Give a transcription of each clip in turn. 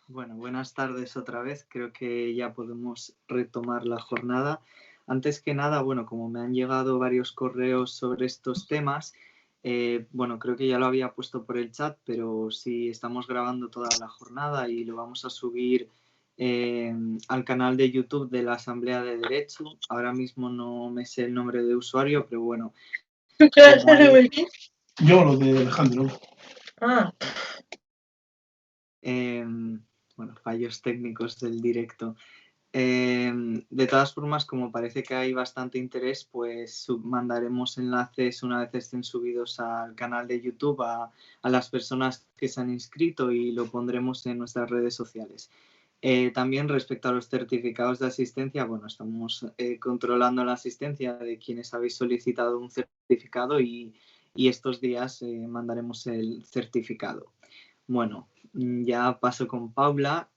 Bueno, buenas tardes otra vez. Creo que ya podemos retomar la jornada. Antes que nada, bueno, como me han llegado varios correos sobre estos temas, bueno, creo que ya lo había puesto por el chat, pero sí estamos grabando toda la jornada y lo vamos a subir al canal de YouTube de la Asamblea de Derecho. Ahora mismo no me sé el nombre de usuario, pero bueno. ¿Tú qué vas a repetir? Yo, lo de Alejandro. Ah, Bueno, fallos técnicos del directo. De todas formas, como parece que hay bastante interés, pues mandaremos enlaces una vez estén subidos al canal de YouTube a las personas que se han inscrito y lo pondremos en nuestras redes sociales. También respecto a los certificados de asistencia, bueno, estamos controlando la asistencia de quienes habéis solicitado un certificado y estos días mandaremos el certificado. Bueno, ya paso con Paula.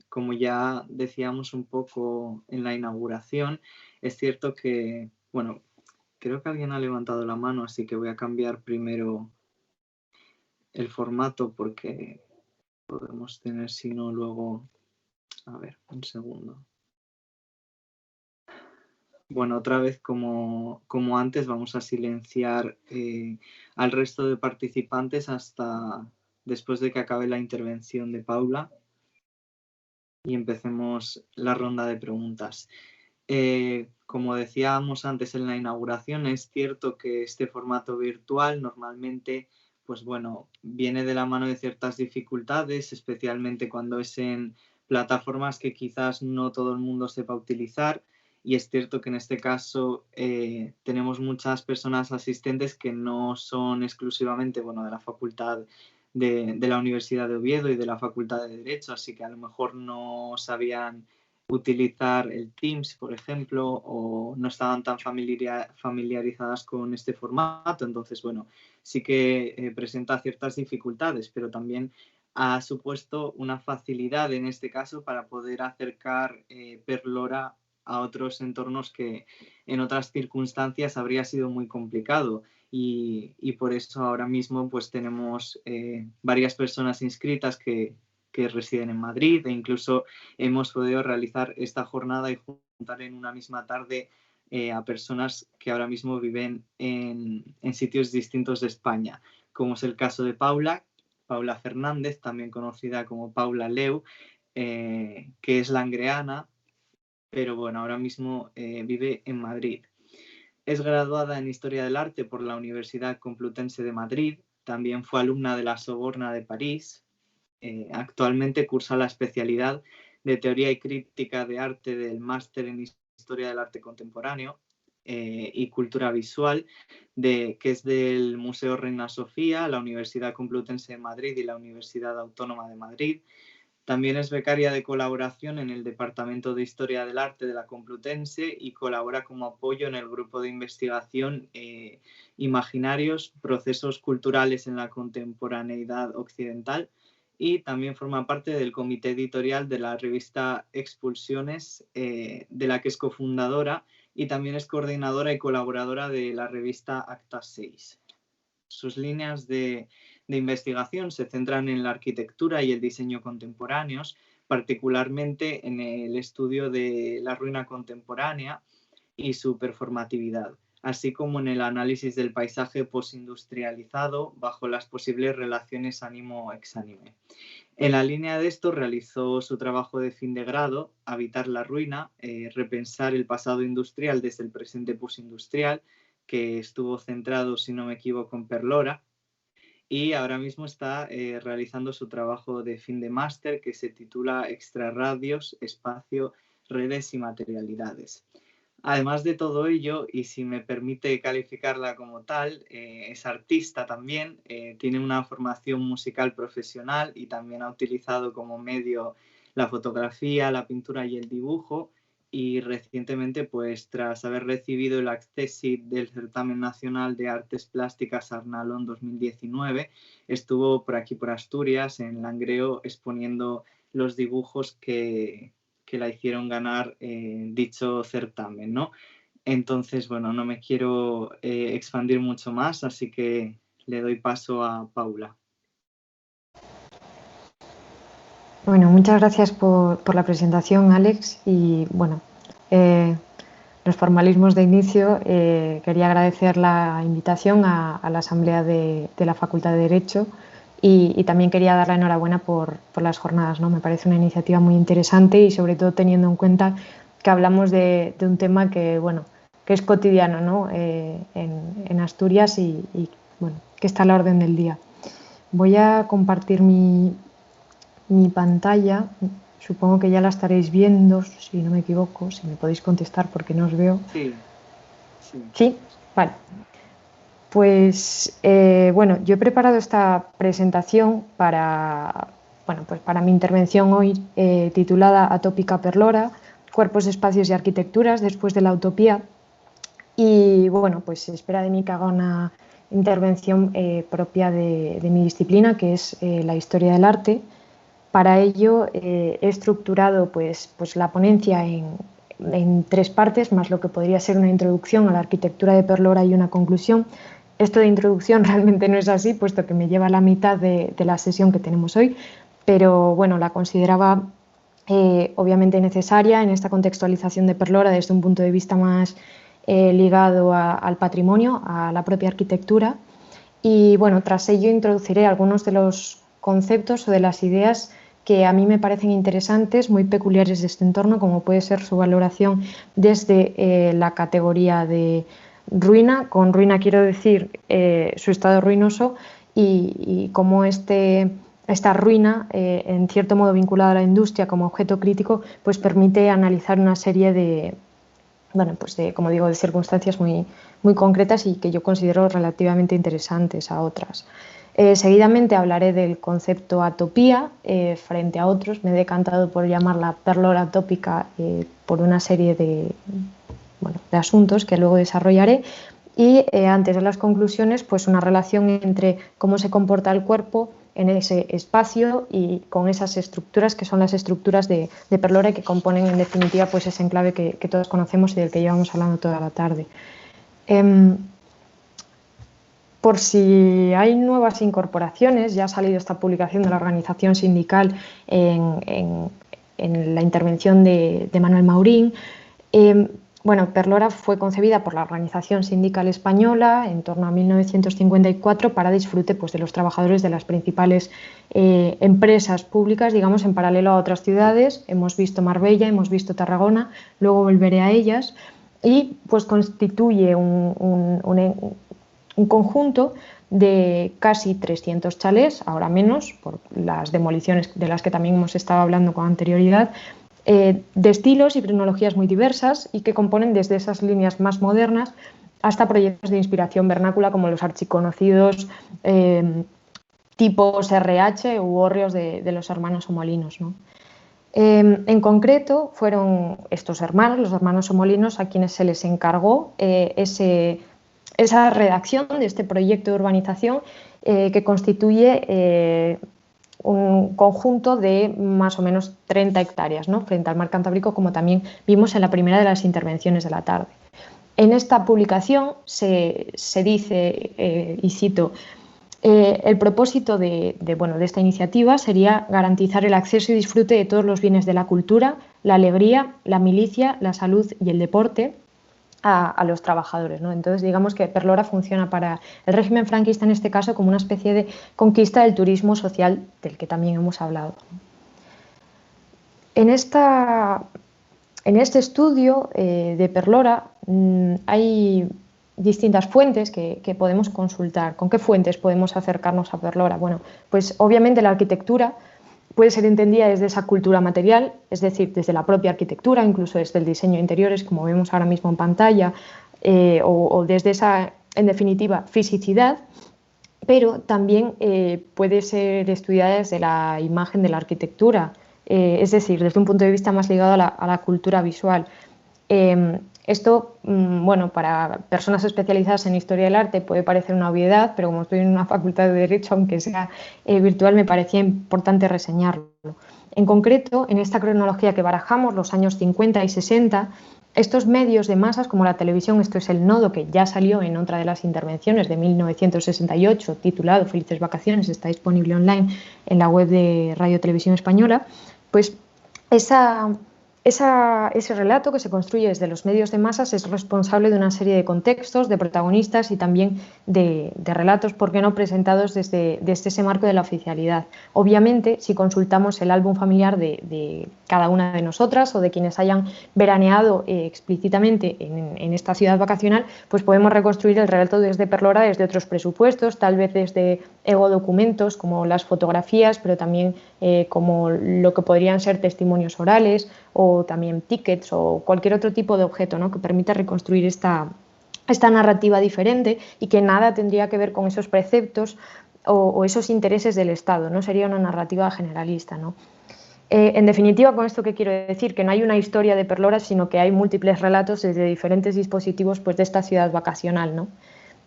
Como ya decíamos un poco en la inauguración, es cierto que, bueno, creo que alguien ha levantado la mano, así que voy a cambiar primero el formato porque podemos tener, si no, luego... A ver, un segundo. Bueno, otra vez, como antes, vamos a silenciar al resto de participantes hasta después de que acabe la intervención de Paula y empecemos la ronda de preguntas. Como decíamos antes en la inauguración, es cierto que este formato virtual normalmente, pues bueno, viene de la mano de ciertas dificultades, especialmente cuando es en plataformas que quizás no todo el mundo sepa utilizar. Y es cierto que en este caso tenemos muchas personas asistentes que no son exclusivamente, bueno, de la facultad de la Universidad de Oviedo y de la Facultad de Derecho, así que a lo mejor no sabían utilizar el Teams, por ejemplo, o no estaban tan familiarizadas con este formato. Entonces, bueno, sí que presenta ciertas dificultades, pero también ha supuesto una facilidad en este caso para poder acercar Perlora a otros entornos que en otras circunstancias habría sido muy complicado. Y por eso ahora mismo pues tenemos varias personas inscritas que residen en Madrid e incluso hemos podido realizar esta jornada y juntar en una misma tarde a personas que ahora mismo viven en sitios distintos de España, como es el caso de Paula Fernández, también conocida como Paula Leu, que es langreana, pero bueno, ahora mismo vive en Madrid. Es graduada en Historia del Arte por la Universidad Complutense de Madrid. También fue alumna de la Sorbona de París. Actualmente cursa la especialidad de Teoría y Crítica de Arte del Máster en Historia del Arte Contemporáneo y Cultura Visual, que es del Museo Reina Sofía, la Universidad Complutense de Madrid y la Universidad Autónoma de Madrid. También es becaria de colaboración en el Departamento de Historia del Arte de la Complutense y colabora como apoyo en el grupo de investigación Imaginarios, Procesos Culturales en la Contemporaneidad Occidental, y también forma parte del comité editorial de la revista Expulsiones, de la que es cofundadora, y también es coordinadora y colaboradora de la revista Acta 6. Sus líneas de investigación se centran en la arquitectura y el diseño contemporáneos, particularmente en el estudio de la ruina contemporánea y su performatividad, así como en el análisis del paisaje postindustrializado bajo las posibles relaciones ánimo-exánime. En la línea de esto realizó su trabajo de fin de grado, Habitar la ruina, repensar el pasado industrial desde el presente postindustrial, que estuvo centrado, si no me equivoco, en Perlora, y ahora mismo está realizando su trabajo de fin de máster que se titula Extrarradios, Espacio, Redes y Materialidades. Además de todo ello, y si me permite calificarla como tal, es artista también, tiene una formación musical profesional y también ha utilizado como medio la fotografía, la pintura y el dibujo. Y recientemente, pues tras haber recibido el Accessit del Certamen Nacional de Artes Plásticas Arnalón 2019, estuvo por aquí por Asturias, en Langreo, exponiendo los dibujos que la hicieron ganar dicho certamen, ¿no? Entonces, bueno, no me quiero expandir mucho más, así que le doy paso a Paula. Bueno, muchas gracias por la presentación, Alex. Y bueno, los formalismos de inicio, quería agradecer la invitación a la Asamblea de la Facultad de Derecho y también quería dar la enhorabuena por las jornadas, ¿no? Me parece una iniciativa muy interesante y sobre todo teniendo en cuenta que hablamos de un tema que, bueno, que es cotidiano, ¿no? En Asturias y, bueno, que está a la orden del día. Voy a compartir mi pantalla. Supongo que ya la estaréis viendo, si no me equivoco, si me podéis contestar porque no os veo. Sí, sí. ¿Sí? Vale. Pues bueno, yo he preparado esta presentación para, bueno, pues para mi intervención hoy titulada Atópica Perlora, Cuerpos, Espacios y Arquitecturas después de la utopía. Y bueno, pues se espera de mí que haga una intervención propia de mi disciplina, que es la historia del arte. Para ello he estructurado pues la ponencia en 3 partes, más lo que podría ser una introducción a la arquitectura de Perlora y una conclusión. Esto de introducción realmente no es así, puesto que me lleva la mitad de la sesión que tenemos hoy, pero bueno, la consideraba obviamente necesaria en esta contextualización de Perlora desde un punto de vista más ligado al patrimonio, a la propia arquitectura. Y bueno, tras ello introduciré algunos de los conceptos o de las ideas que a mí me parecen interesantes, muy peculiares de este entorno, como puede ser su valoración desde la categoría de ruina. Con ruina quiero decir su estado ruinoso y cómo esta ruina, en cierto modo vinculada a la industria como objeto crítico, pues permite analizar una serie de, bueno, pues como digo, de circunstancias muy, muy concretas y que yo considero relativamente interesantes a otras. Seguidamente hablaré del concepto atopía frente a otros. Me he decantado por llamarla perlora atópica por una serie de asuntos que luego desarrollaré. Y antes de las conclusiones, pues una relación entre cómo se comporta el cuerpo en ese espacio y con esas estructuras que son las estructuras de Perlora y que componen en definitiva pues ese enclave que todos conocemos y del que llevamos hablando toda la tarde. Por si hay nuevas incorporaciones, ya ha salido esta publicación de la organización sindical en la intervención de Manuel Maurín. Bueno, Perlora fue concebida por la Organización Sindical Española en torno a 1954 para disfrute pues, de los trabajadores de las principales empresas públicas, digamos, en paralelo a otras ciudades. Hemos visto Marbella, hemos visto Tarragona, luego volveré a ellas, y pues constituye un conjunto de casi 300 chalés, ahora menos, por las demoliciones de las que también hemos estado hablando con anterioridad, de estilos y cronologías muy diversas y que componen desde esas líneas más modernas hasta proyectos de inspiración vernácula como los archiconocidos tipos RH u hórreos de los hermanos somolinos, ¿no? En concreto fueron estos hermanos, los hermanos somolinos, a quienes se les encargó esa redacción de este proyecto de urbanización que constituye un conjunto de más o menos 30 hectáreas, ¿no? Frente al mar Cantábrico, como también vimos en la primera de las intervenciones de la tarde. En esta publicación se dice, y cito, el propósito de esta iniciativa sería garantizar el acceso y disfrute de todos los bienes de la cultura, la alegría, la milicia, la salud y el deporte a los trabajadores, ¿no? Entonces, digamos que Perlora funciona para el régimen franquista, en este caso, como una especie de conquista del turismo social del que también hemos hablado. En este estudio de Perlora hay distintas fuentes que podemos consultar. ¿Con qué fuentes podemos acercarnos a Perlora? Bueno, pues obviamente la arquitectura puede ser entendida desde esa cultura material, es decir, desde la propia arquitectura, incluso desde el diseño de interiores, como vemos ahora mismo en pantalla, o desde esa, en definitiva, fisicidad, pero también puede ser estudiada desde la imagen de la arquitectura, es decir, desde un punto de vista más ligado a la cultura visual. Esto, bueno, para personas especializadas en historia del arte puede parecer una obviedad, pero como estoy en una facultad de Derecho, aunque sea virtual, me parecía importante reseñarlo. En concreto, en esta cronología que barajamos, los años 50 y 60, estos medios de masas como la televisión, esto es el nodo que ya salió en otra de las intervenciones de 1968, titulado Felices Vacaciones, está disponible online en la web de Radio Televisión Española, pues ese relato que se construye desde los medios de masas es responsable de una serie de contextos, de protagonistas y también de relatos, ¿por qué no?, presentados desde ese marco de la oficialidad. Obviamente, si consultamos el álbum familiar de cada una de nosotras o de quienes hayan veraneado explícitamente en esta ciudad vacacional, pues podemos reconstruir el relato desde Perlora, desde otros presupuestos, tal vez desde egodocumentos como las fotografías, pero también como lo que podrían ser testimonios orales o también tickets o cualquier otro tipo de objeto, ¿no?, que permita reconstruir esta narrativa diferente y que nada tendría que ver con esos preceptos o esos intereses del Estado, no sería una narrativa generalista, ¿no? En definitiva, con esto que quiero decir, que no hay una historia de Perlora, sino que hay múltiples relatos desde diferentes dispositivos, pues, de esta ciudad vacacional, ¿no?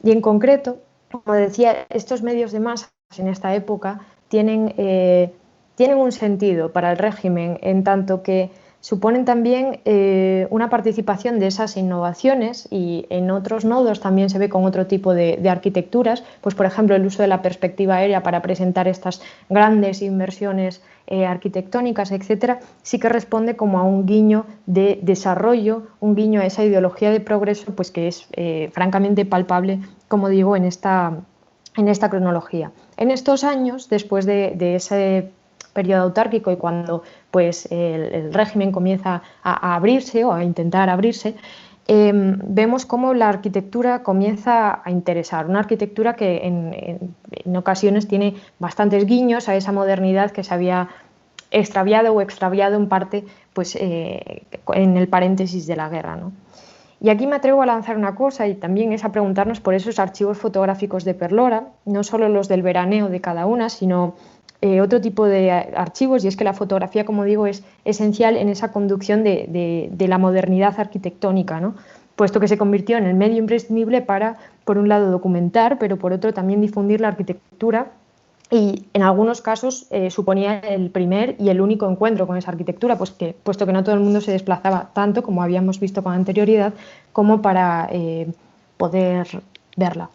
Y en concreto, como decía, estos medios de masas en esta época tienen un sentido para el régimen, en tanto que suponen también una participación de esas innovaciones, y en otros nodos también se ve con otro tipo de arquitecturas, pues por ejemplo el uso de la perspectiva aérea para presentar estas grandes inversiones arquitectónicas, etcétera, sí que responde como a un guiño de desarrollo, un guiño a esa ideología de progreso, pues que es francamente palpable, como digo, en esta cronología. En estos años, después de ese periodo autárquico y cuando pues el régimen comienza a abrirse o a intentar abrirse, vemos cómo la arquitectura comienza a interesar, una arquitectura que en ocasiones tiene bastantes guiños a esa modernidad que se había extraviado en parte pues, en el paréntesis de la guerra, ¿no? Y aquí me atrevo a lanzar una cosa, y también es a preguntarnos por esos archivos fotográficos de Perlora, no solo los del veraneo de cada una, sino otro tipo de archivos, y es que la fotografía, como digo, es esencial en esa conducción de la modernidad arquitectónica, ¿no?, puesto que se convirtió en el medio imprescindible para, por un lado, documentar, pero por otro también difundir la arquitectura, y en algunos casos suponía el primer y el único encuentro con esa arquitectura, puesto que no todo el mundo se desplazaba tanto, como habíamos visto con anterioridad, como para poder verla.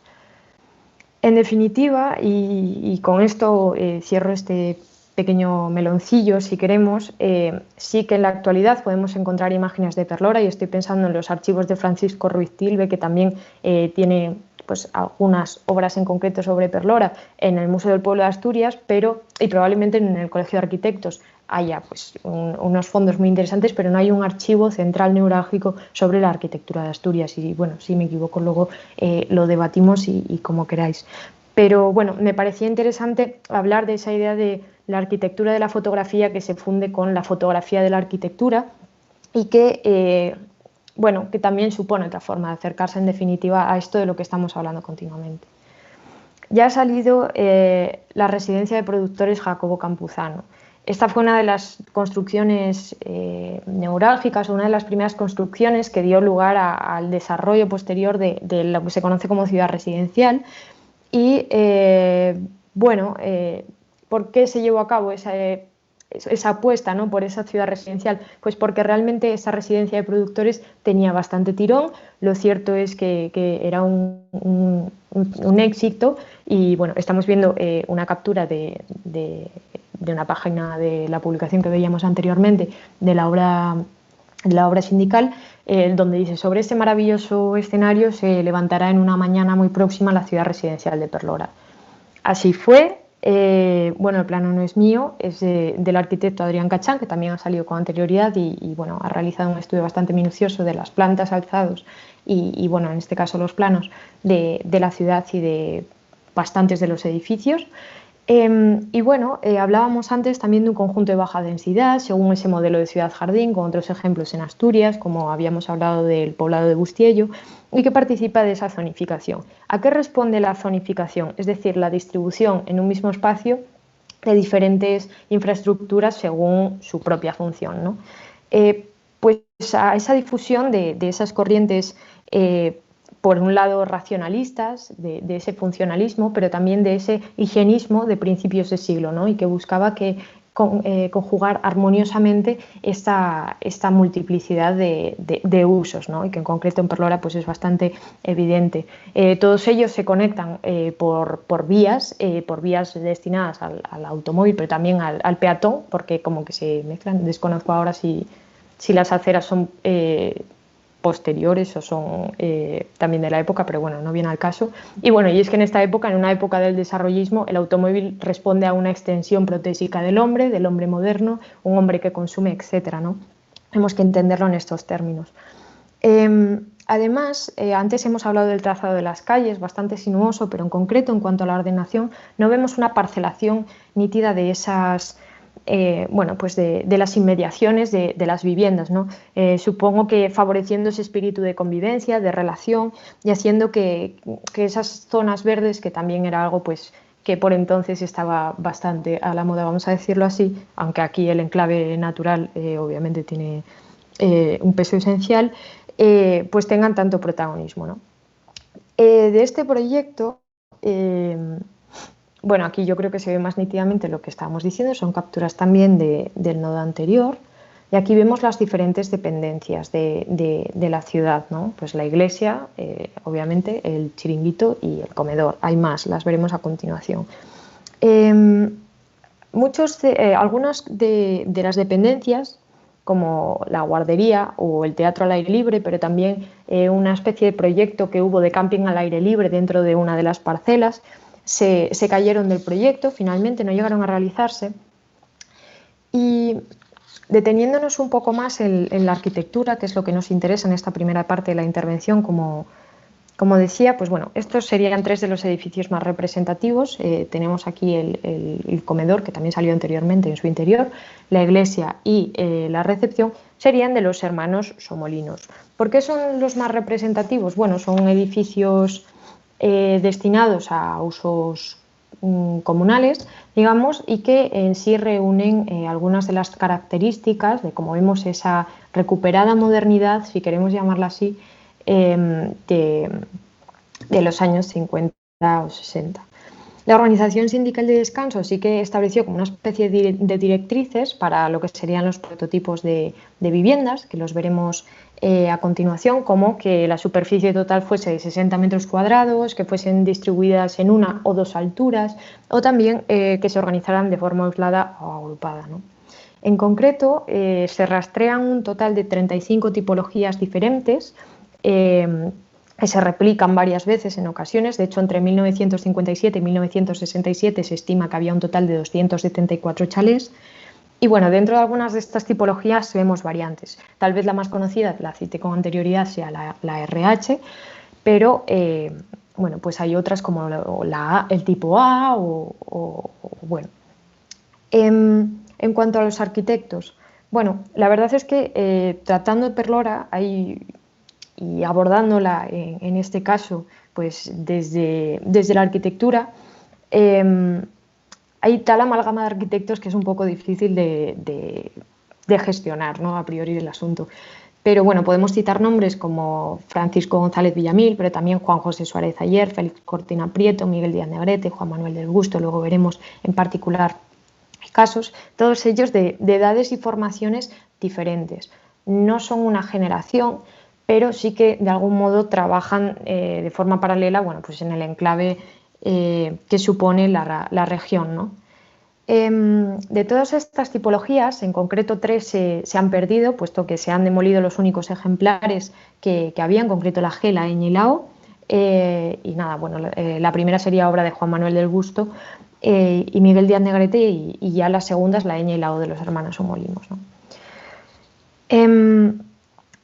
En definitiva, y con esto cierro este pequeño meloncillo, si queremos, sí que en la actualidad podemos encontrar imágenes de Perlora, y estoy pensando en los archivos de Francisco Ruiz Tilbe, que también tiene pues, algunas obras en concreto sobre Perlora en el Museo del Pueblo de Asturias, y probablemente en el Colegio de Arquitectos haya pues, unos fondos muy interesantes, pero no hay un archivo central neurálgico sobre la arquitectura de Asturias. Y bueno, si me equivoco luego lo debatimos y como queráis. Pero bueno, me parecía interesante hablar de esa idea de la arquitectura de la fotografía que se funde con la fotografía de la arquitectura, y que bueno, que también supone otra forma de acercarse en definitiva a esto de lo que estamos hablando continuamente. Ya ha salido la residencia de productores Jacobo Campuzano. Esta fue una de las construcciones neurálgicas, o una de las primeras construcciones que dio lugar al desarrollo posterior de lo que se conoce como ciudad residencial. Y bueno, ¿por qué se llevó a cabo esa apuesta, ¿no?, por esa ciudad residencial? Pues porque realmente esa residencia de productores tenía bastante tirón. Lo cierto es que era un éxito, y bueno, estamos viendo una captura de una página de la publicación que veíamos anteriormente de la obra sindical, donde dice: sobre este maravilloso escenario se levantará en una mañana muy próxima la ciudad residencial de Perlora. Así fue. Bueno, el plano no es mío, es del arquitecto Adrián Cachán, que también ha salido con anterioridad y bueno, ha realizado un estudio bastante minucioso de las plantas, alzados y bueno, en este caso los planos de la ciudad y de bastantes de los edificios. Y bueno, hablábamos antes también de un conjunto de baja densidad, según ese modelo de ciudad-jardín, con otros ejemplos en Asturias, como habíamos hablado del poblado de Bustiello, y que participa de esa zonificación. ¿A qué responde la zonificación? Es decir, la distribución en un mismo espacio de diferentes infraestructuras según su propia función, ¿no? Pues a esa difusión de esas corrientes, por un lado racionalistas, de ese funcionalismo, pero también de ese higienismo de principios de siglo, ¿no?, y que buscaba que conjugar armoniosamente esta multiplicidad de usos, ¿no? Y que en concreto en Perlora pues es bastante evidente. Todos ellos se conectan por vías destinadas al automóvil, pero también al peatón, porque como que se mezclan. Desconozco ahora si las aceras son posteriores o son también de la época, pero bueno, no viene al caso. Y bueno, y es que en esta época, en una época del desarrollismo, el automóvil responde a una extensión protésica del hombre moderno, un hombre que consume, etcétera, ¿no? Tenemos que entenderlo en estos términos. Además, antes hemos hablado del trazado de las calles, bastante sinuoso, pero en concreto, en cuanto a la ordenación, no vemos una parcelación nítida de esas pues de las inmediaciones de las viviendas, ¿no? Supongo que favoreciendo ese espíritu de convivencia, de relación y haciendo que esas zonas verdes, que también era algo pues que por entonces estaba bastante a la moda, vamos a decirlo así, aunque aquí el enclave natural obviamente tiene un peso esencial, pues tengan tanto protagonismo, ¿no? De este proyecto, bueno, aquí yo creo que se ve más nítidamente lo que estábamos diciendo, son capturas también del nodo anterior, y aquí vemos las diferentes dependencias de la ciudad, ¿no? Pues la iglesia, obviamente, el chiringuito y el comedor. Hay más, las veremos a continuación. Algunas de las dependencias, como la guardería o el teatro al aire libre, pero también una especie de proyecto que hubo de camping al aire libre dentro de una de las parcelas, se cayeron del proyecto, finalmente no llegaron a realizarse. Y deteniéndonos un poco más en la arquitectura, que es lo que nos interesa en esta primera parte de la intervención, como decía, pues bueno, estos serían tres de los edificios más representativos. Tenemos aquí el comedor, que también salió anteriormente en su interior, la iglesia y la recepción serían de los hermanos Somolinos. ¿Por qué son los más representativos? Bueno, son edificios destinados a usos comunales, digamos, y que en sí reúnen algunas de las características de, como vemos, esa recuperada modernidad, si queremos llamarla así, de los años 50 o 60. La Organización Sindical de Descanso sí que estableció como una especie de directrices para lo que serían los prototipos de viviendas, que los veremos a continuación, como que la superficie total fuese de 60 metros cuadrados, que fuesen distribuidas en una o dos alturas, o también que se organizaran de forma aislada o agrupada, ¿no? En concreto, se rastrean un total de 35 tipologías diferentes, que se replican varias veces en ocasiones. De hecho, entre 1957 y 1967 se estima que había un total de 274 chalés. Y bueno, dentro de algunas de estas tipologías vemos variantes. Tal vez la más conocida, la cité con anterioridad, sea la RH, pero bueno, pues hay otras como el tipo A o bueno. En cuanto a los arquitectos, bueno, la verdad es que tratando de Perlora y abordándola en este caso pues desde la arquitectura, hay tal amalgama de arquitectos que es un poco difícil de gestionar, ¿no? A priori el asunto. Pero bueno, podemos citar nombres como Francisco González Villamil, pero también Juan José Suárez Ayer, Félix Cortina Prieto, Miguel Díaz Negrete, Juan Manuel del Busto. Luego veremos en particular casos, todos ellos de edades y formaciones diferentes. No son una generación, pero sí que de algún modo trabajan de forma paralela, bueno, pues en el enclave que supone la región, ¿no? De todas estas tipologías, en concreto 3 se han perdido, puesto que se han demolido los únicos ejemplares que había, en concreto la G, la Ñ y la O. Y nada, bueno, la primera sería obra de Juan Manuel del Busto y Miguel Díaz Negrete, y ya la segunda es la Ñ y la O de los hermanos Somolinos, ¿no?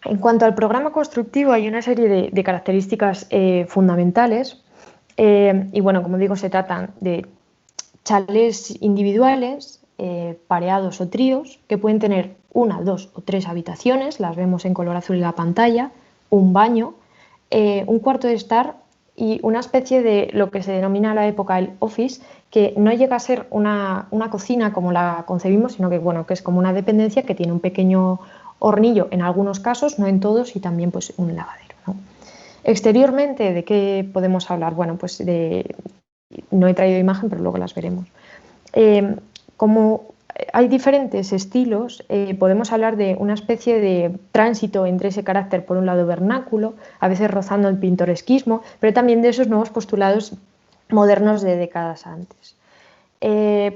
En cuanto al programa constructivo, hay una serie de características fundamentales. Y bueno, como digo, se tratan de chalés individuales, pareados o tríos, que pueden tener 1, 2 o 3 habitaciones, las vemos en color azul en la pantalla, un baño, un cuarto de estar y una especie de lo que se denomina a la época el office, que no llega a ser una cocina como la concebimos, sino que, bueno, que es como una dependencia que tiene un pequeño hornillo en algunos casos, no en todos, y también pues un lavadero, ¿no? Exteriormente, ¿de qué podemos hablar? Bueno, pues no he traído imagen, pero luego las veremos. Como hay diferentes estilos. Podemos hablar de una especie de tránsito entre ese carácter, por un lado, vernáculo, a veces rozando el pintoresquismo, pero también de esos nuevos postulados modernos de décadas antes.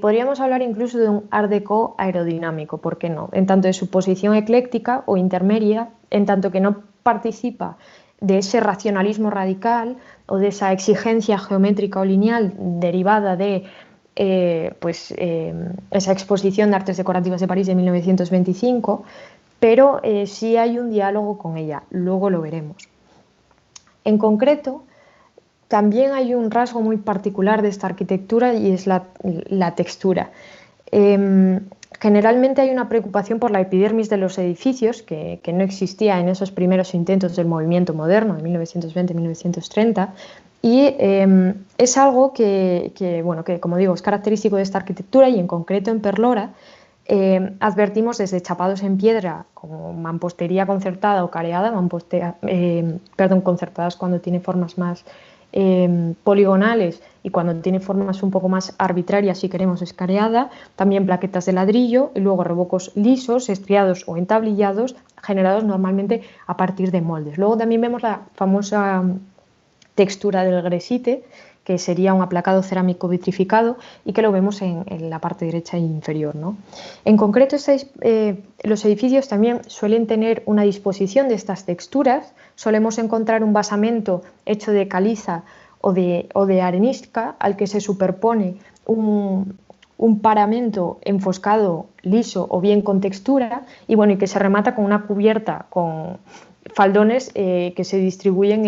Podríamos hablar incluso de un art déco aerodinámico, ¿por qué no? En tanto de su posición ecléctica o intermedia, en tanto que no participa de ese racionalismo radical o de esa exigencia geométrica o lineal derivada de esa exposición de artes decorativas de París de 1925, pero sí hay un diálogo con ella, luego lo veremos. En concreto, también hay un rasgo muy particular de esta arquitectura y es la textura. Generalmente hay una preocupación por la epidermis de los edificios que no existía en esos primeros intentos del movimiento moderno de 1920-1930 y es algo que, como digo, es característico de esta arquitectura y en concreto en Perlora advertimos desde chapados en piedra como mampostería concertada o careada, concertadas cuando tiene formas más poligonales y cuando tiene formas un poco más arbitrarias, si queremos, es careada, también plaquetas de ladrillo y luego revocos lisos, estriados o entablillados, generados normalmente a partir de moldes. Luego también vemos la famosa textura del gresite, que sería un aplacado cerámico vitrificado y que lo vemos en la parte derecha e inferior, ¿no? En concreto, los edificios también suelen tener una disposición de estas texturas. Solemos encontrar un basamento hecho de caliza o de arenisca al que se superpone un paramento enfoscado, liso o bien con textura y que se remata con una cubierta con faldones que se distribuyen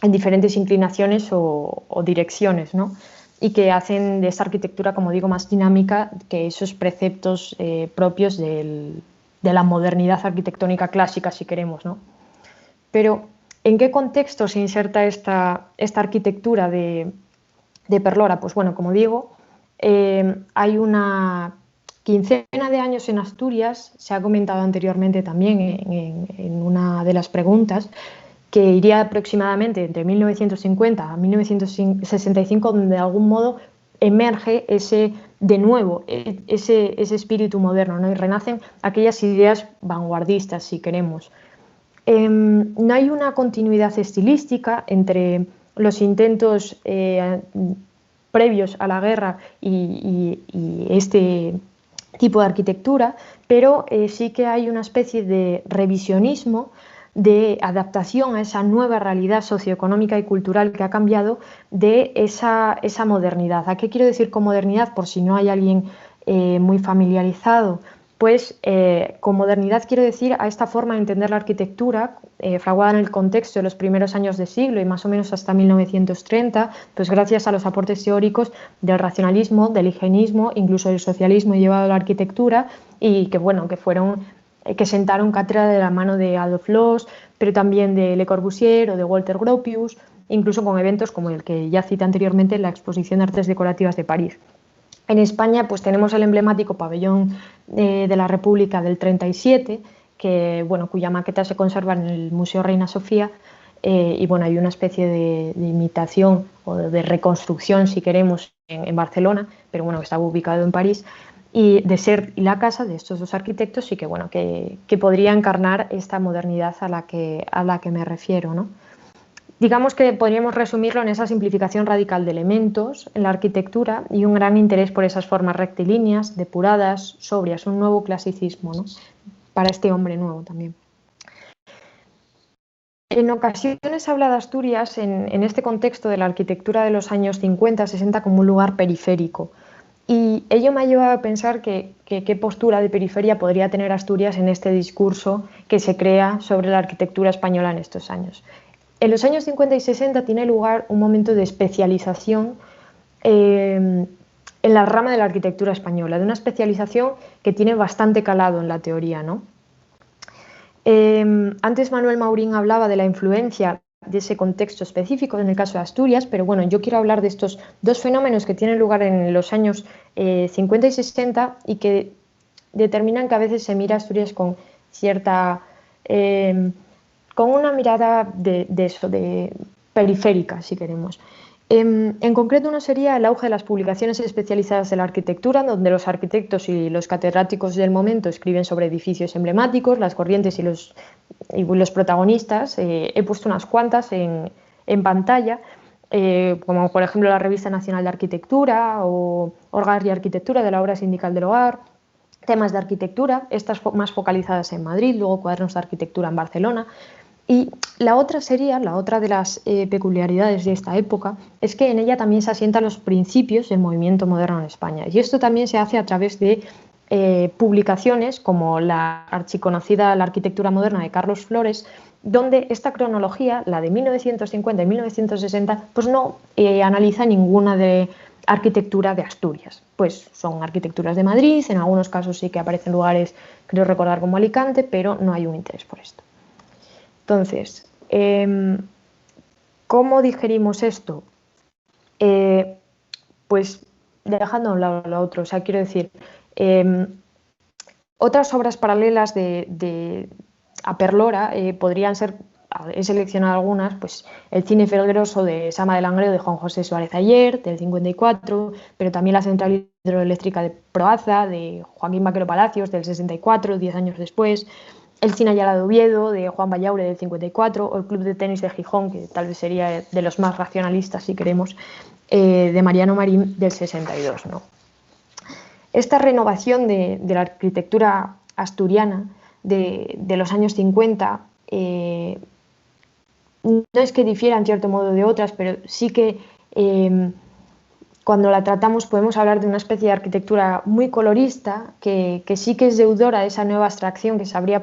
en diferentes inclinaciones o direcciones, ¿no? Y que hacen de esta arquitectura, como digo, más dinámica que esos preceptos propios de la modernidad arquitectónica clásica, si queremos, ¿no? Pero, ¿en qué contexto se inserta esta arquitectura de Perlora? Pues bueno, como digo, hay una quincena de años en Asturias, se ha comentado anteriormente también en una de las preguntas, que iría aproximadamente entre 1950 a 1965, donde de algún modo emerge ese espíritu moderno, ¿no? Y renacen aquellas ideas vanguardistas, si queremos. No hay una continuidad estilística entre los intentos previos a la guerra y este tipo de arquitectura, pero sí que hay una especie de revisionismo, de adaptación a esa nueva realidad socioeconómica y cultural que ha cambiado de esa modernidad. ¿A qué quiero decir con modernidad? Por si no hay alguien muy familiarizado, pues con modernidad quiero decir a esta forma de entender la arquitectura fraguada en el contexto de los primeros años de siglo y más o menos hasta 1930, pues gracias a los aportes teóricos del racionalismo, del higienismo, incluso del socialismo llevado a la arquitectura y que sentaron cátedra de la mano de Adolf Loos, pero también de Le Corbusier o de Walter Gropius, incluso con eventos como el que ya cité anteriormente en la Exposición de Artes Decorativas de París. En España pues tenemos el emblemático pabellón de la República del 37, cuya maqueta se conserva en el Museo Reina Sofía, y hay una especie de imitación o de reconstrucción, si queremos, en Barcelona, pero está ubicado en París. Y Desert y La Casa, de estos dos arquitectos, sí que podría encarnar esta modernidad a la que me refiero, ¿no? Digamos que podríamos resumirlo en esa simplificación radical de elementos en la arquitectura y un gran interés por esas formas rectilíneas, depuradas, sobrias, un nuevo clasicismo, ¿no? Para este hombre nuevo también. En ocasiones habla de Asturias en este contexto de la arquitectura de los años 50-60 como un lugar periférico. Y ello me ha llevado a pensar qué postura de periferia podría tener Asturias en este discurso que se crea sobre la arquitectura española en estos años. En los años 50 y 60 tiene lugar un momento de especialización en la rama de la arquitectura española, de una especialización que tiene bastante calado en la teoría, ¿no? Antes Manuel Maurín hablaba de la influencia de ese contexto específico en el caso de Asturias, pero yo quiero hablar de estos dos fenómenos que tienen lugar en los años 50 y 60 y que determinan que a veces se mira a Asturias con con una mirada de periférica, si queremos. En concreto, uno sería el auge de las publicaciones especializadas en la arquitectura, donde los arquitectos y los catedráticos del momento escriben sobre edificios emblemáticos, las corrientes y los protagonistas. He puesto unas cuantas en pantalla, como por ejemplo la Revista Nacional de Arquitectura o Hogar y Arquitectura de la Obra Sindical del Hogar, temas de arquitectura, estas más focalizadas en Madrid, luego cuadernos de arquitectura en Barcelona. Y la otra de las peculiaridades de esta época, es que en ella también se asientan los principios del movimiento moderno en España. Y esto también se hace a través de publicaciones como la archiconocida La arquitectura moderna de Carlos Flores, donde esta cronología, la de 1950 y 1960, pues no analiza ninguna de arquitectura de Asturias. Pues son arquitecturas de Madrid, en algunos casos sí que aparecen lugares, creo recordar, como Alicante, pero no hay un interés por esto. Entonces, ¿cómo digerimos esto? Pues dejando a un lado lo otro. O sea, quiero decir, otras obras paralelas a Perlora podrían ser, he seleccionado algunas, pues El cine felgueroso de Sama de Langreo de Juan José Suárez Ayer, del 54, pero también La central hidroeléctrica de Proaza, de Joaquín Vaquero Palacios, del 64, 10 años después. El cine Ayala de Oviedo, de Juan Bayaure, del 54, o el Club de Tenis de Gijón, que tal vez sería de los más racionalistas, si queremos, de Mariano Marín, del 62, ¿no? Esta renovación de la arquitectura asturiana de los años 50 no es que difiera en cierto modo de otras, pero sí que cuando la tratamos podemos hablar de una especie de arquitectura muy colorista, que sí que es deudora de esa nueva abstracción que se abría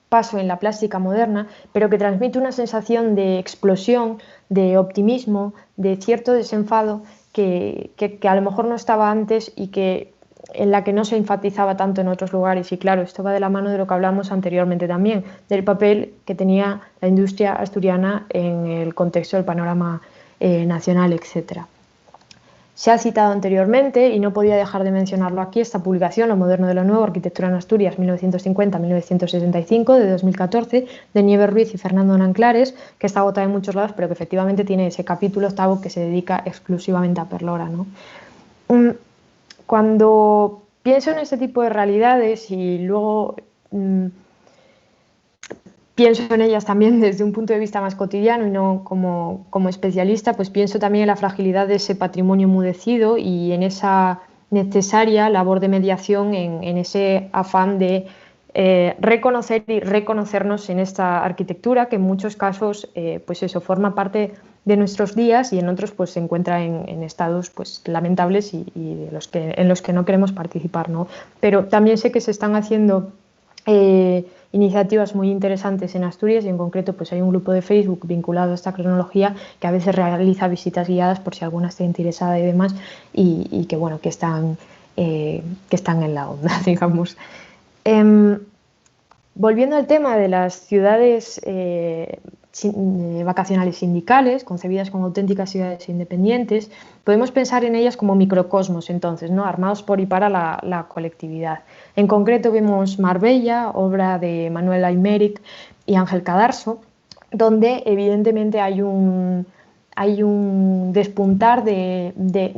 paso en la plástica moderna, pero que transmite una sensación de explosión, de optimismo, de cierto desenfado que a lo mejor no estaba antes y en la que no se enfatizaba tanto en otros lugares. Y claro, esto va de la mano de lo que hablamos anteriormente también, del papel que tenía la industria asturiana en el contexto del panorama nacional, etc. Se ha citado anteriormente, y no podía dejar de mencionarlo aquí, esta publicación, Lo moderno de lo nuevo, Arquitectura en Asturias, 1950-1965, de 2014, de Nieves Ruiz y Fernando Nanclares, que está agotada en muchos lados, pero que efectivamente tiene ese capítulo octavo que se dedica exclusivamente a Perlora, ¿no? Cuando pienso en este tipo de realidades y luego pienso en ellas también desde un punto de vista más cotidiano y no como especialista, pues pienso también en la fragilidad de ese patrimonio enmudecido y en esa necesaria labor de mediación, en ese afán de reconocer y reconocernos en esta arquitectura que en muchos casos pues eso, forma parte de nuestros días y en otros pues se encuentra en estados pues lamentables y en los que no queremos participar, ¿no? Pero también sé que se están haciendo iniciativas muy interesantes en Asturias y en concreto pues hay un grupo de Facebook vinculado a esta cronología que a veces realiza visitas guiadas por si alguna está interesada y demás y que bueno, que están en la onda, digamos. Volviendo al tema de las ciudades vacacionales sindicales, concebidas como auténticas ciudades independientes, podemos pensar en ellas como microcosmos, entonces, ¿no? Armados por y para la colectividad. En concreto vemos Marbella, obra de Manuel Aymeric y Ángel Cadarso, donde evidentemente hay un despuntar de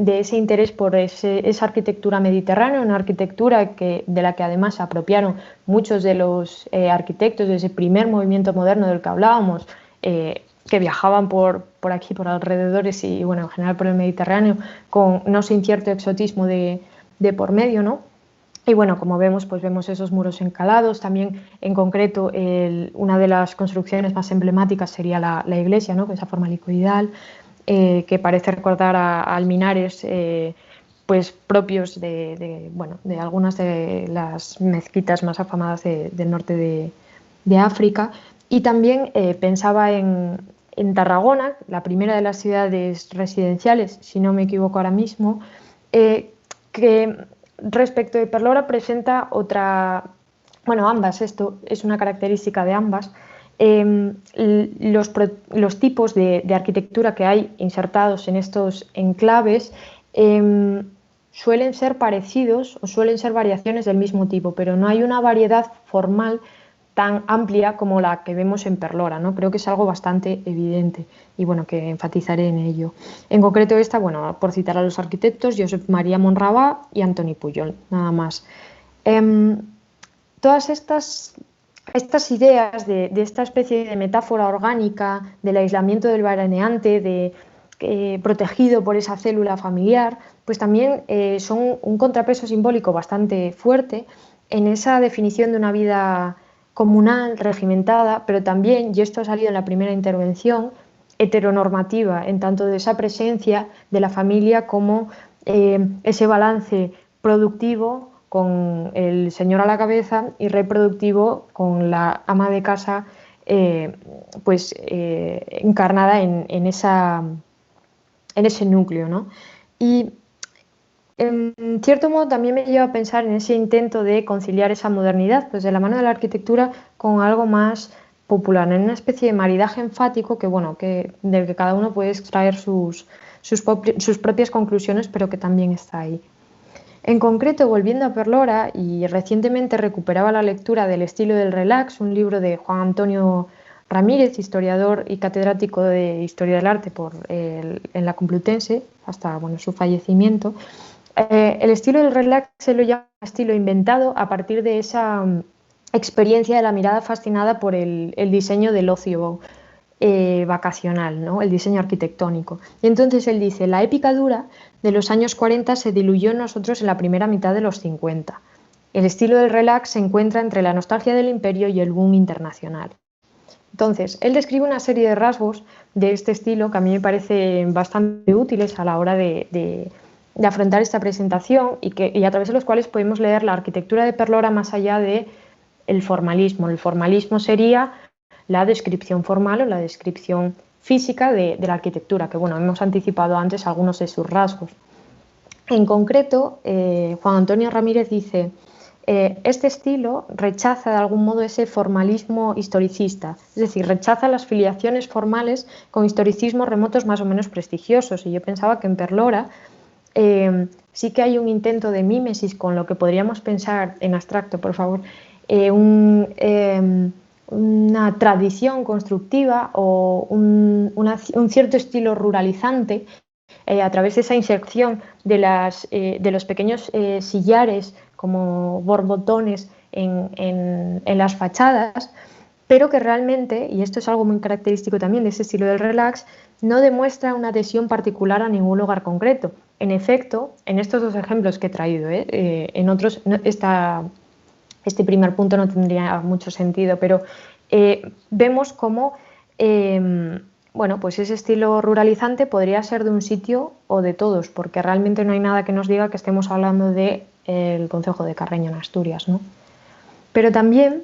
ese interés por esa arquitectura mediterránea, una arquitectura de la que además se apropiaron muchos de los arquitectos de ese primer movimiento moderno del que hablábamos, que viajaban por aquí, por alrededores y bueno, en general por el Mediterráneo, con no sin cierto exotismo de por medio, ¿no? Y bueno, como vemos, pues vemos esos muros encalados. También, en concreto, una de las construcciones más emblemáticas sería la iglesia, ¿no? Con esa forma helicoidal, que parece recordar a alminares pues propios de algunas de las mezquitas más afamadas del norte de África. Y también pensaba en Tarragona, la primera de las ciudades residenciales, si no me equivoco ahora mismo, que respecto de Perlora presenta ambas, esto es una característica de ambas, los tipos de arquitectura que hay insertados en estos enclaves suelen ser parecidos o suelen ser variaciones del mismo tipo, pero no hay una variedad formal tan amplia como la que vemos en Perlora, ¿no? Creo que es algo bastante evidente y bueno, que enfatizaré en ello. En concreto esta, bueno, por citar a los arquitectos, Josep María Monravà y Antoni Pujol, nada más. Todas estas ideas de esta especie de metáfora orgánica, del aislamiento del veraneante, protegido por esa célula familiar, pues también son un contrapeso simbólico bastante fuerte en esa definición de una vida comunal, regimentada, pero también, y esto ha salido en la primera intervención, heteronormativa, en tanto de esa presencia de la familia como ese balance productivo con el señor a la cabeza y reproductivo con la ama de casa encarnada en ese núcleo, ¿no? Y en cierto modo también me lleva a pensar en ese intento de conciliar esa modernidad, pues de la mano de la arquitectura con algo más popular, en una especie de maridaje enfático del que cada uno puede extraer sus propias conclusiones, pero que también está ahí. En concreto, volviendo a Perlora, y recientemente recuperaba la lectura del Estilo del Relax, un libro de Juan Antonio Ramírez, historiador y catedrático de Historia del Arte en la Complutense, hasta su fallecimiento. El estilo del relax se lo llama estilo inventado a partir de esa experiencia de la mirada fascinada por el diseño del ocio vacacional, ¿no? El diseño arquitectónico. Y entonces él dice, la épica dura de los años 40 se diluyó en nosotros en la primera mitad de los 50. El estilo del relax se encuentra entre la nostalgia del imperio y el boom internacional. Entonces, él describe una serie de rasgos de este estilo que a mí me parecen bastante útiles a la hora de afrontar esta presentación y a través de los cuales podemos leer la arquitectura de Perlora más allá del formalismo. El formalismo sería la descripción formal o la descripción física de la arquitectura, que hemos anticipado antes algunos de sus rasgos. En concreto, Juan Antonio Ramírez dice, este estilo rechaza de algún modo ese formalismo historicista, es decir, rechaza las filiaciones formales con historicismos remotos más o menos prestigiosos, y yo pensaba que en Perlora sí que hay un intento de mímesis con lo que podríamos pensar en abstracto, por favor, una tradición constructiva o un cierto estilo ruralizante a través de esa inserción de los pequeños sillares como borbotones en las fachadas, pero que realmente, y esto es algo muy característico también de ese estilo del relax, no demuestra una adhesión particular a ningún lugar concreto. En efecto, en estos dos ejemplos que he traído, en otros este primer punto no tendría mucho sentido, pero vemos cómo pues ese estilo ruralizante podría ser de un sitio o de todos, porque realmente no hay nada que nos diga que estemos hablando del concejo de Carreño en Asturias, ¿no? Pero también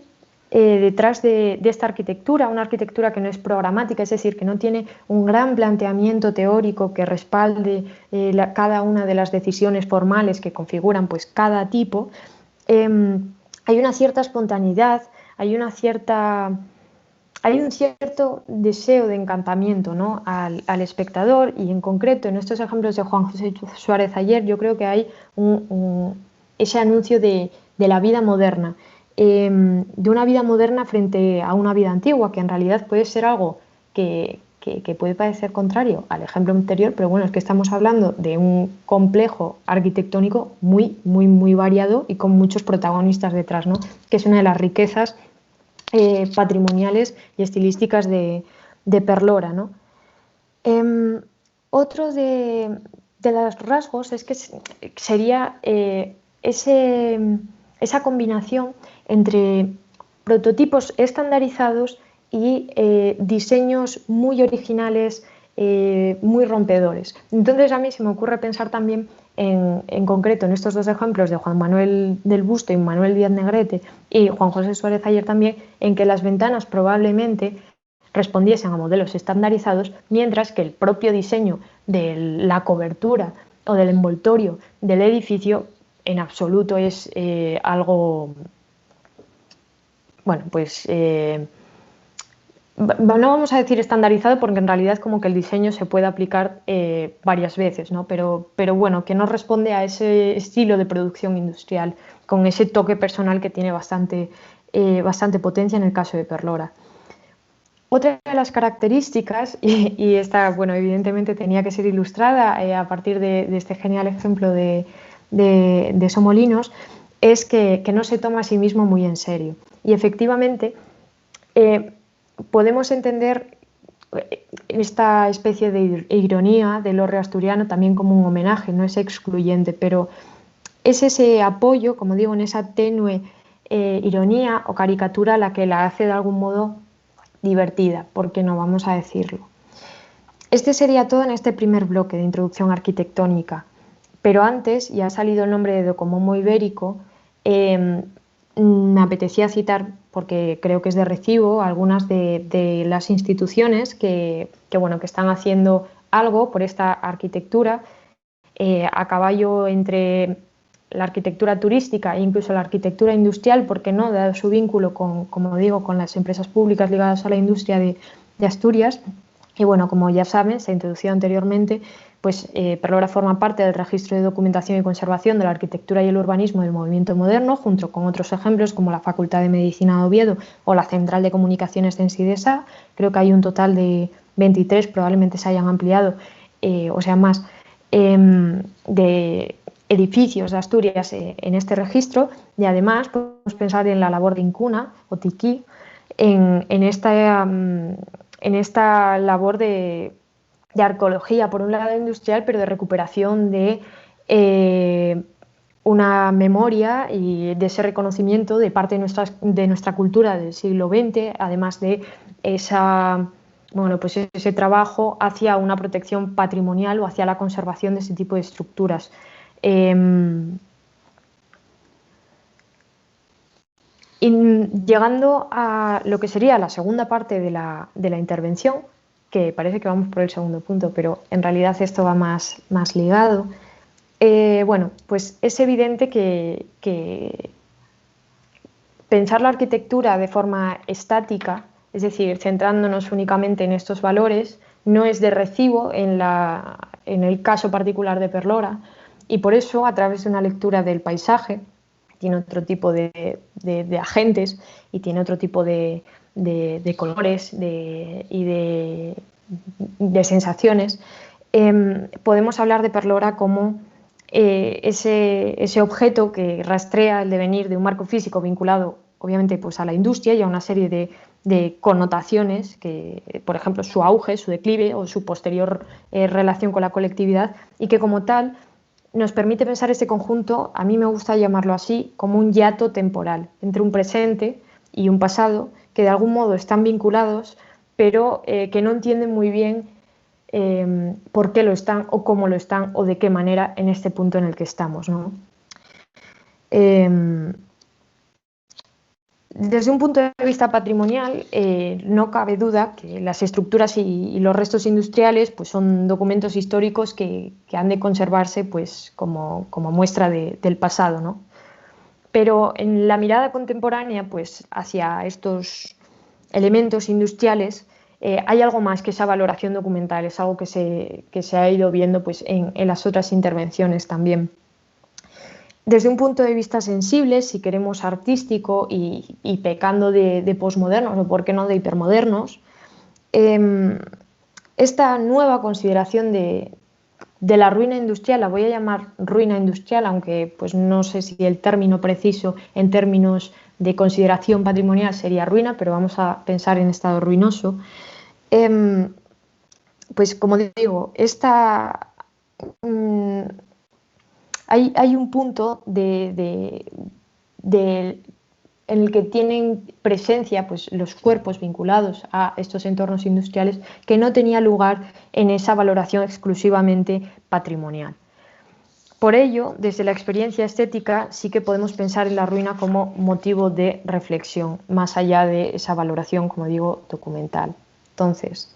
detrás de esta arquitectura, una arquitectura que no es programática, es decir, que no tiene un gran planteamiento teórico que respalde cada una de las decisiones formales que configuran pues, cada tipo, hay una cierta espontaneidad, hay un cierto deseo de encantamiento, ¿no? al espectador, y en concreto en estos ejemplos de Juan José Suárez Ayer yo creo que hay ese anuncio de la vida moderna, de una vida moderna frente a una vida antigua, que en realidad puede ser algo que puede parecer contrario al ejemplo anterior, pero es que estamos hablando de un complejo arquitectónico muy, muy, muy variado y con muchos protagonistas detrás, ¿no? Que es una de las riquezas patrimoniales y estilísticas de Perlora, ¿no? Otro de los rasgos es que sería esa combinación entre prototipos estandarizados y diseños muy originales, muy rompedores. Entonces a mí se me ocurre pensar también en concreto en estos dos ejemplos de Juan Manuel del Busto y Manuel Díaz Negrete y Juan José Suárez Ayer también, en que las ventanas probablemente respondiesen a modelos estandarizados, mientras que el propio diseño de la cobertura o del envoltorio del edificio en absoluto es algo, no vamos a decir estandarizado, porque en realidad como que el diseño se puede aplicar varias veces, ¿no? Pero que no responde a ese estilo de producción industrial, con ese toque personal que tiene bastante bastante potencia en el caso de Perlora. Otra de las características, y esta, bueno, evidentemente tenía que ser ilustrada a partir de este genial ejemplo de Somolinos, es que no se toma a sí mismo muy en serio. Y efectivamente podemos entender esta especie de ironía del hórreo asturiano también como un homenaje, no es excluyente, pero es ese apoyo, como digo, en esa tenue ironía o caricatura la que la hace de algún modo divertida, porque no vamos a decirlo. Este sería todo en este primer bloque de introducción arquitectónica, pero antes, ya ha salido el nombre de Docomomo Ibérico, me apetecía citar, porque creo que es de recibo, algunas de las instituciones que están haciendo algo por esta arquitectura a caballo entre la arquitectura turística e incluso la arquitectura industrial, porque no, dado su vínculo con, como digo, con las empresas públicas ligadas a la industria de Asturias. Y bueno, como ya saben, se ha introducido anteriormente, pues Perlora forma parte del registro de documentación y conservación de la arquitectura y el urbanismo del movimiento moderno, junto con otros ejemplos como la Facultad de Medicina de Oviedo o la Central de Comunicaciones de Ensidesa. Creo que hay un total de 23, probablemente se hayan ampliado, o sea, más, de edificios de Asturias en este registro, y además podemos pensar en la labor de Incuna o Tiquí en esta labor de arqueología, por un lado industrial, pero de recuperación de una memoria y de ese reconocimiento de parte de nuestra cultura del siglo XX, además de ese trabajo hacia una protección patrimonial o hacia la conservación de ese tipo de estructuras. Y llegando a lo que sería la segunda parte de la intervención, que parece que vamos por el segundo punto, pero en realidad esto va más ligado, pues es evidente que pensar la arquitectura de forma estática, es decir, centrándonos únicamente en estos valores, no es de recibo en el caso particular de Perlora, y por eso, a través de una lectura del paisaje, tiene otro tipo de agentes y tiene otro tipo de colores y de sensaciones, podemos hablar de Perlora como ese objeto que rastrea el devenir de un marco físico vinculado, obviamente, pues a la industria y a una serie de connotaciones, que, por ejemplo, su auge, su declive o su posterior relación con la colectividad, y que como tal nos permite pensar ese conjunto, a mí me gusta llamarlo así, como un hiato temporal entre un presente y un pasado que de algún modo están vinculados, pero que no entienden muy bien por qué lo están o cómo lo están o de qué manera en este punto en el que estamos, ¿no? Desde un punto de vista patrimonial, no cabe duda que las estructuras y los restos industriales pues, son documentos históricos que han de conservarse pues, como muestra del pasado, ¿no? Pero en la mirada contemporánea pues, hacia estos elementos industriales hay algo más que esa valoración documental, es algo que se ha ido viendo pues, en las otras intervenciones también. Desde un punto de vista sensible, si queremos artístico y pecando de posmodernos o por qué no de hipermodernos, esta nueva consideración de la ruina industrial, la voy a llamar ruina industrial, aunque pues no sé si el término preciso en términos de consideración patrimonial sería ruina, pero vamos a pensar en estado ruinoso. Pues como digo, hay un punto en el que tienen presencia pues, los cuerpos vinculados a estos entornos industriales que no tenía lugar en esa valoración exclusivamente patrimonial. Por ello, desde la experiencia estética sí que podemos pensar en la ruina como motivo de reflexión, más allá de esa valoración, como digo, documental. Entonces,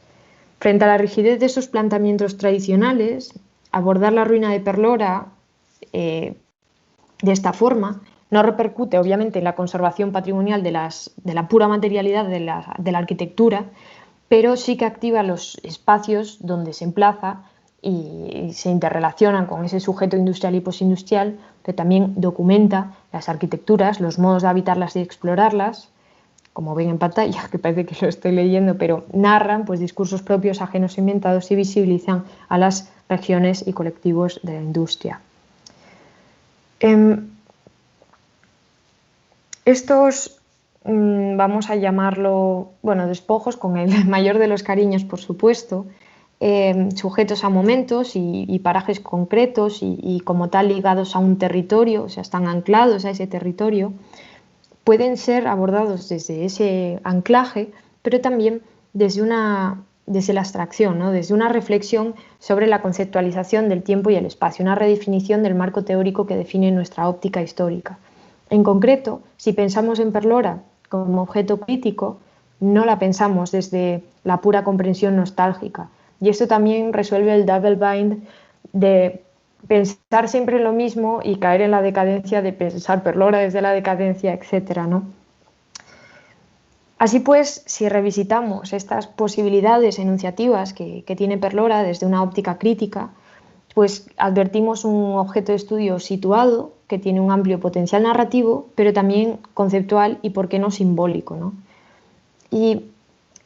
frente a la rigidez de esos planteamientos tradicionales, abordar la ruina de Perlora de esta forma no repercute obviamente en la conservación patrimonial de la pura materialidad de la arquitectura, pero sí que activa los espacios donde se emplaza y se interrelacionan con ese sujeto industrial y posindustrial, pero también documenta las arquitecturas, los modos de habitarlas y explorarlas, como ven en pantalla, que parece que lo estoy leyendo, pero narran pues, discursos propios, ajenos, inventados y visibilizan a las regiones y colectivos de la industria. Estos, vamos a llamarlo, bueno, despojos, con el mayor de los cariños, por supuesto, sujetos a momentos y parajes concretos y como tal ligados a un territorio, o sea, están anclados a ese territorio, pueden ser abordados desde ese anclaje, pero también desde la abstracción, ¿no? Desde una reflexión sobre la conceptualización del tiempo y el espacio, una redefinición del marco teórico que define nuestra óptica histórica. En concreto, si pensamos en Perlora como objeto crítico, no la pensamos desde la pura comprensión nostálgica. Y esto también resuelve el double bind de pensar siempre en lo mismo y caer en la decadencia de pensar Perlora desde la decadencia, etcétera, ¿no? Así pues, si revisitamos estas posibilidades enunciativas que tiene Perlora desde una óptica crítica, pues advertimos un objeto de estudio situado que tiene un amplio potencial narrativo, pero también conceptual y, por qué no, simbólico, ¿no? Y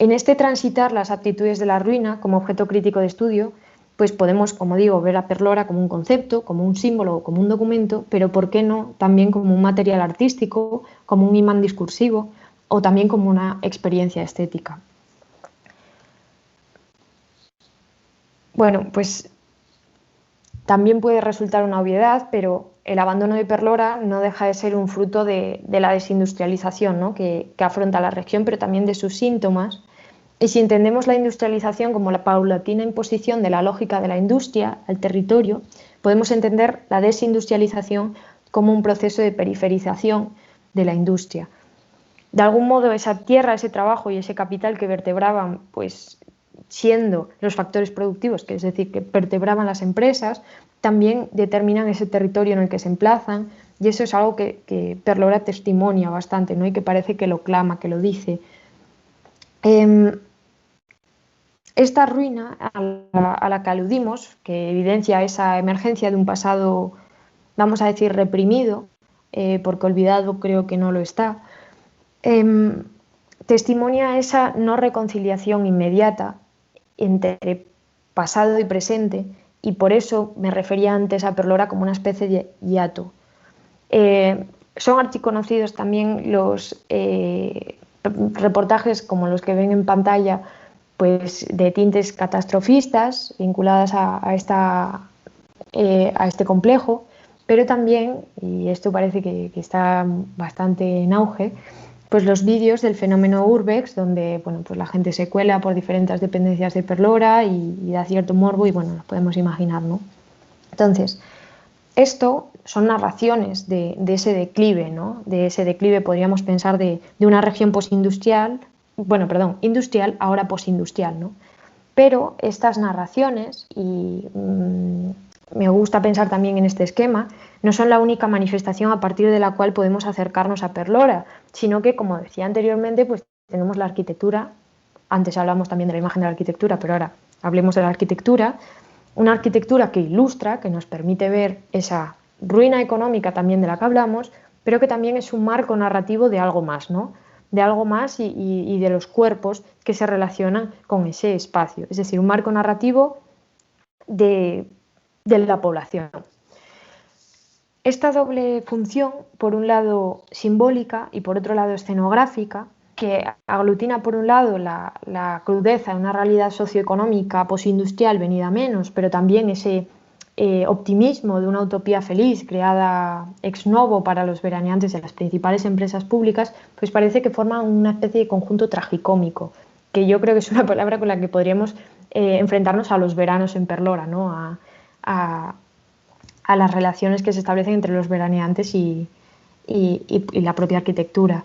en este transitar las aptitudes de la ruina como objeto crítico de estudio, pues podemos, como digo, ver a Perlora como un concepto, como un símbolo, como un documento, pero por qué no también como un material artístico, como un imán discursivo o también como una experiencia estética. Bueno, pues también puede resultar una obviedad, pero el abandono de Perlora no deja de ser un fruto de la desindustrialización, ¿no? que afronta la región, pero también de sus síntomas. Y si entendemos la industrialización como la paulatina imposición de la lógica de la industria al territorio, podemos entender la desindustrialización como un proceso de periferización de la industria. De algún modo, esa tierra, ese trabajo y ese capital que vertebraban, pues siendo los factores productivos, que es decir, que vertebraban las empresas, también determinan ese territorio en el que se emplazan, y eso es algo que Perlora testimonia bastante, ¿no? Y que parece que lo clama, que lo dice. Esta ruina a la que aludimos, que evidencia esa emergencia de un pasado, vamos a decir, reprimido, porque olvidado creo que no lo está, testimonia esa no reconciliación inmediata entre pasado y presente, y por eso me refería antes a Perlora como una especie de hiato. Son archiconocidos también los reportajes como los que ven en pantalla, pues de tintes catastrofistas vinculadas a este complejo, pero también, y esto parece que está bastante en auge, pues los vídeos del fenómeno Urbex, donde bueno, pues la gente se cuela por diferentes dependencias de Perlora y da cierto morbo y bueno, nos podemos imaginar, ¿no? Entonces, esto son narraciones de ese declive, ¿no? De ese declive podríamos pensar de una región postindustrial, bueno, perdón, industrial, ahora postindustrial, ¿no? Pero estas narraciones, y me gusta pensar también en este esquema, no son la única manifestación a partir de la cual podemos acercarnos a Perlora, sino que, como decía anteriormente, pues tenemos la arquitectura, antes hablamos también de la imagen de la arquitectura, pero ahora hablemos de la arquitectura, una arquitectura que ilustra, que nos permite ver esa ruina económica también de la que hablamos, pero que también es un marco narrativo de algo más, ¿no? De algo más y de los cuerpos que se relacionan con ese espacio, es decir, un marco narrativo de la población. Esta doble función, por un lado simbólica y por otro lado escenográfica, que aglutina por un lado la crudeza de una realidad socioeconómica posindustrial venida a menos, pero también ese optimismo de una utopía feliz creada ex novo para los veraneantes de las principales empresas públicas, pues parece que forman una especie de conjunto tragicómico, que yo creo que es una palabra con la que podríamos enfrentarnos a los veranos en Perlora, ¿no? a las relaciones que se establecen entre los veraneantes y la propia arquitectura.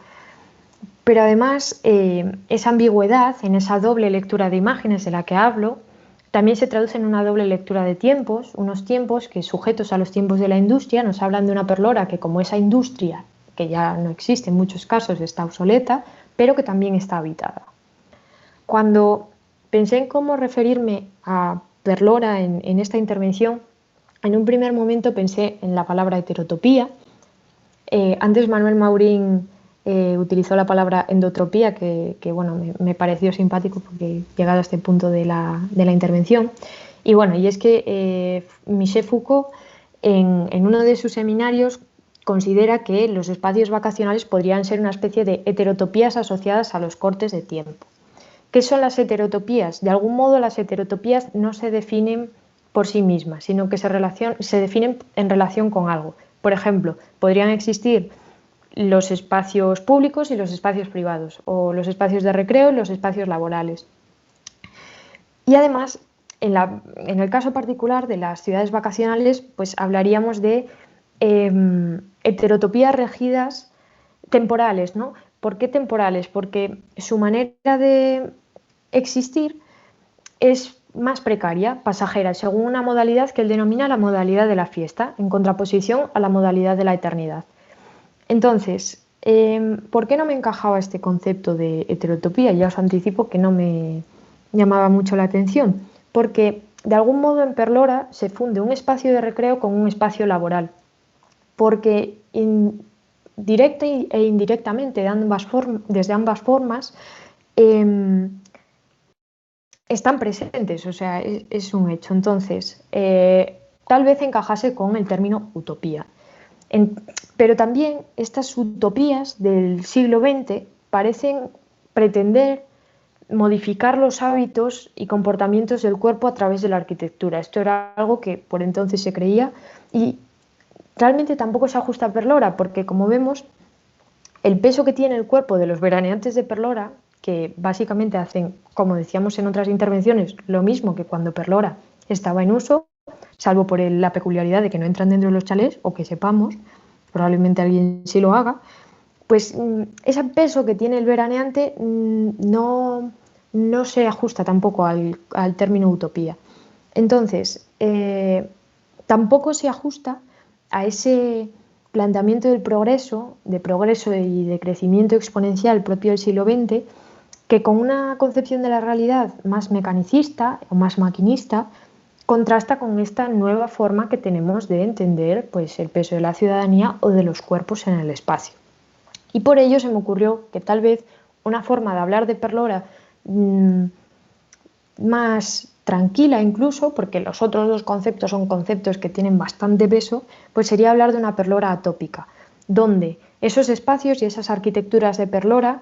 Pero además, esa ambigüedad en esa doble lectura de imágenes de la que hablo, también se traduce en una doble lectura de tiempos, unos tiempos que, sujetos a los tiempos de la industria, nos hablan de una Perlora que, como esa industria, que ya no existe en muchos casos, está obsoleta, pero que también está habitada. Cuando pensé en cómo referirme a Perlora en esta intervención, en un primer momento pensé en la palabra heterotopía. Antes Manuel Maurín utilizó la palabra endotropía, que bueno, me pareció simpático porque he llegado a este punto de la intervención. Y bueno, y es que Michel Foucault en uno de sus seminarios considera que los espacios vacacionales podrían ser una especie de heterotopías asociadas a los cortes de tiempo. ¿Qué son las heterotopías? De algún modo las heterotopías no se definen por sí mismas, sino que se definen en relación con algo. Por ejemplo, podrían existir los espacios públicos y los espacios privados, o los espacios de recreo y los espacios laborales. Y además, en el caso particular de las ciudades vacacionales, pues hablaríamos de heterotopías regidas temporales, ¿no? ¿Por qué temporales? Porque su manera de existir es más precaria, pasajera, según una modalidad que él denomina la modalidad de la fiesta, en contraposición a la modalidad de la eternidad. Entonces, ¿por qué no me encajaba este concepto de heterotopía? Ya os anticipo que no me llamaba mucho la atención, porque de algún modo en Perlora se funde un espacio de recreo con un espacio laboral, porque directa e indirectamente desde ambas formas están presentes, o sea, es un hecho. Entonces, tal vez encajase con el término utopía. Pero también estas utopías del siglo XX parecen pretender modificar los hábitos y comportamientos del cuerpo a través de la arquitectura. Esto era algo que por entonces se creía y realmente tampoco se ajusta a Perlora, porque como vemos, el peso que tiene el cuerpo de los veraneantes de Perlora, que básicamente hacen, como decíamos en otras intervenciones, lo mismo que cuando Perlora estaba en uso, salvo por la peculiaridad de que no entran dentro de los chalés, o que sepamos, probablemente alguien sí lo haga, pues ese peso que tiene el veraneante no se ajusta tampoco al término utopía. Entonces, tampoco se ajusta a ese planteamiento del progreso y de crecimiento exponencial propio del siglo XX, que con una concepción de la realidad más mecanicista o más maquinista contrasta con esta nueva forma que tenemos de entender pues, el peso de la ciudadanía o de los cuerpos en el espacio. Y por ello se me ocurrió que tal vez una forma de hablar de Perlora más tranquila incluso, porque los otros dos conceptos son conceptos que tienen bastante peso, pues sería hablar de una Perlora atópica, donde esos espacios y esas arquitecturas de Perlora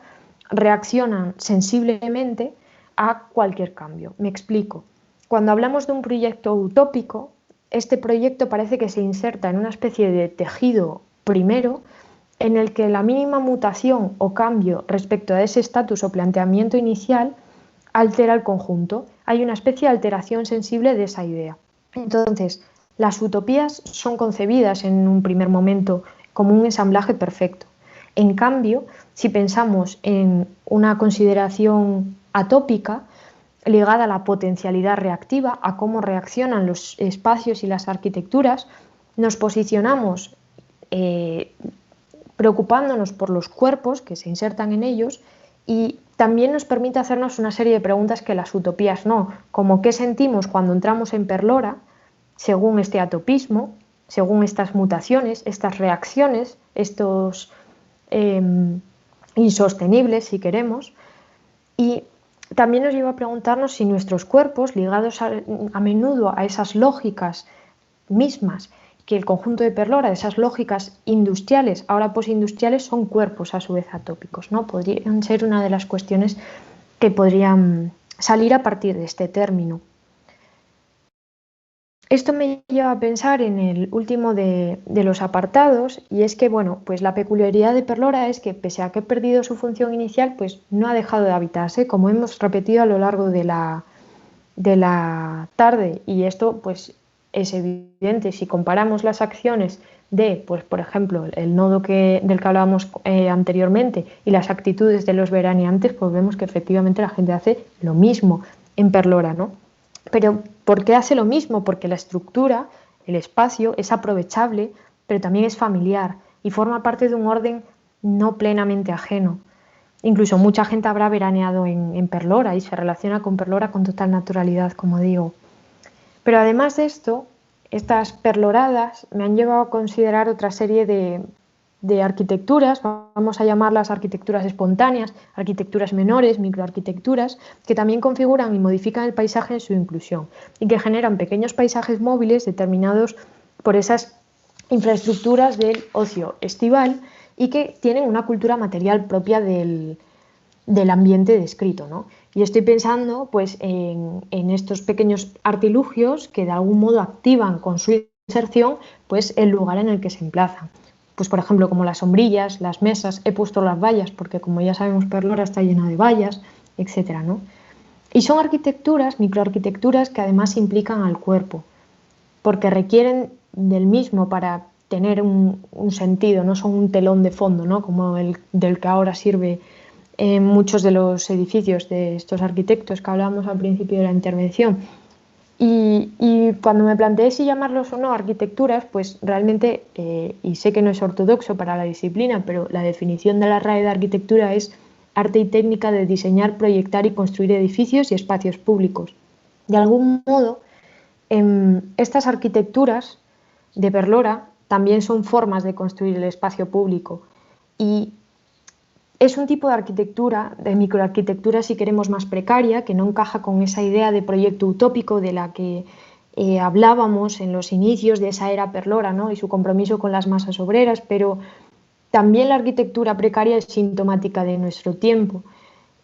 reaccionan sensiblemente a cualquier cambio. Me explico. Cuando hablamos de un proyecto utópico, este proyecto parece que se inserta en una especie de tejido primero en el que la mínima mutación o cambio respecto a ese estatus o planteamiento inicial altera el conjunto. Hay una especie de alteración sensible de esa idea. Entonces, las utopías son concebidas en un primer momento como un ensamblaje perfecto. En cambio, si pensamos en una consideración atópica ligada a la potencialidad reactiva, a cómo reaccionan los espacios y las arquitecturas, nos posicionamos preocupándonos por los cuerpos que se insertan en ellos y también nos permite hacernos una serie de preguntas que las utopías no, como qué sentimos cuando entramos en Perlora, según este atopismo, según estas mutaciones, estas reacciones, estos insostenibles, si queremos, y también nos lleva a preguntarnos si nuestros cuerpos, ligados a menudo a esas lógicas mismas que el conjunto de Perlora, esas lógicas industriales, ahora posindustriales, son cuerpos a su vez atópicos, ¿no? Podrían ser una de las cuestiones que podrían salir a partir de este término. Esto me lleva a pensar en el último de los apartados, y es que, bueno, pues la peculiaridad de Perlora es que, pese a que ha perdido su función inicial, pues no ha dejado de habitarse, como hemos repetido a lo largo de la tarde, y esto, pues, es evidente si comparamos las acciones de, pues, por ejemplo, el nodo del que hablábamos anteriormente y las actitudes de los veraneantes, pues vemos que efectivamente la gente hace lo mismo en Perlora, ¿no? Pero ¿por qué hace lo mismo? Porque la estructura, el espacio, es aprovechable, pero también es familiar y forma parte de un orden no plenamente ajeno. Incluso mucha gente habrá veraneado en Perlora y se relaciona con Perlora con total naturalidad, como digo. Pero además de esto, estas perloradas me han llevado a considerar otra serie de arquitecturas, vamos a llamarlas arquitecturas espontáneas, arquitecturas menores, microarquitecturas, que también configuran y modifican el paisaje en su inclusión y que generan pequeños paisajes móviles determinados por esas infraestructuras del ocio estival y que tienen una cultura material propia del ambiente descrito, ¿no? Y estoy pensando pues, en estos pequeños artilugios que de algún modo activan con su inserción pues, el lugar en el que se emplazan. Pues, por ejemplo, como las sombrillas, las mesas, he puesto las vallas porque, como ya sabemos, Perlora está llena de vallas, etcétera, ¿no? Y son arquitecturas, microarquitecturas que además implican al cuerpo, porque requieren del mismo para tener un sentido, no son un telón de fondo, ¿no? Como el del que ahora sirve en muchos de los edificios de estos arquitectos que hablábamos al principio de la intervención. Y cuando me planteé si llamarlos o no arquitecturas, pues realmente, y sé que no es ortodoxo para la disciplina, pero la definición de la RAE de arquitectura es arte y técnica de diseñar, proyectar y construir edificios y espacios públicos. De algún modo, estas arquitecturas de Perlora también son formas de construir el espacio público y es un tipo de arquitectura, de microarquitectura si queremos más precaria, que no encaja con esa idea de proyecto utópico de la que hablábamos en los inicios de esa era Perlora, ¿no? Y su compromiso con las masas obreras, pero también la arquitectura precaria es sintomática de nuestro tiempo.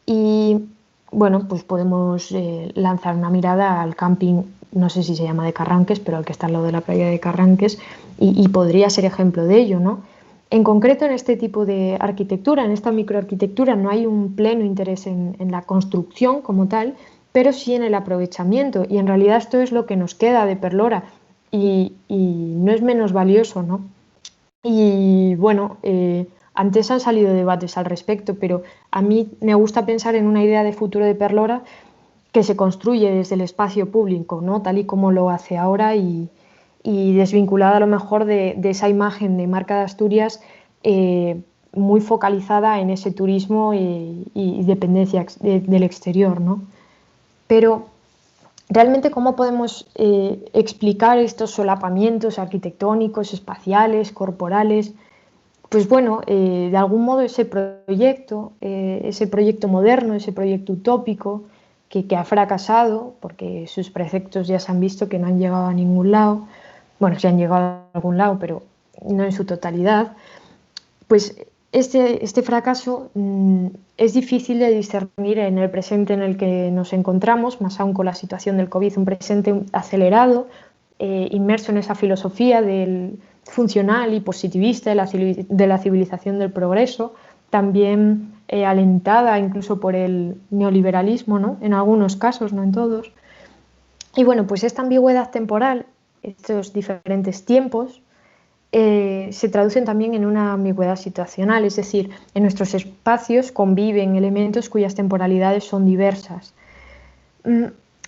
Y bueno, pues podemos lanzar una mirada al camping, no sé si se llama de Carranques, pero al que está al lado de la playa de Carranques, y podría ser ejemplo de ello, ¿no? En concreto, en este tipo de arquitectura, en esta microarquitectura, no hay un pleno interés en la construcción como tal, pero sí en el aprovechamiento. Y en realidad esto es lo que nos queda de Perlora y no es menos valioso, ¿no? Y bueno, antes han salido debates al respecto, pero a mí me gusta pensar en una idea de futuro de Perlora que se construye desde el espacio público, ¿no? Tal y como lo hace ahora y desvinculada a lo mejor de esa imagen de marca de Asturias muy focalizada en ese turismo y dependencia del exterior, ¿no? Pero realmente, ¿cómo podemos explicar estos solapamientos arquitectónicos, espaciales, corporales? Pues bueno, de algún modo ese proyecto moderno, ese proyecto utópico que ha fracasado, porque sus preceptos ya se han visto que no han llegado a ningún lado, bueno, sí han llegado a algún lado, pero no en su totalidad, pues este fracaso es difícil de discernir en el presente en el que nos encontramos, más aún con la situación del COVID, un presente acelerado, inmerso en esa filosofía del funcional y positivista de la civilización del progreso, también alentada incluso por el neoliberalismo, ¿no? En algunos casos, no en todos. Y bueno, pues esta ambigüedad temporal, estos diferentes tiempos, se traducen también en una ambigüedad situacional, es decir, en nuestros espacios conviven elementos cuyas temporalidades son diversas.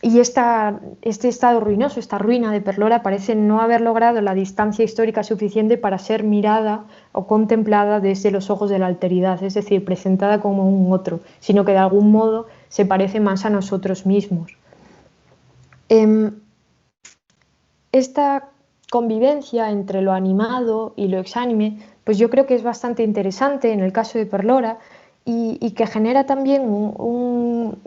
Y este estado ruinoso, esta ruina de Perlora, parece no haber logrado la distancia histórica suficiente para ser mirada o contemplada desde los ojos de la alteridad, es decir, presentada como un otro, sino que de algún modo se parece más a nosotros mismos. Esta convivencia entre lo animado y lo exánime, pues yo creo que es bastante interesante en el caso de Perlora y que genera también un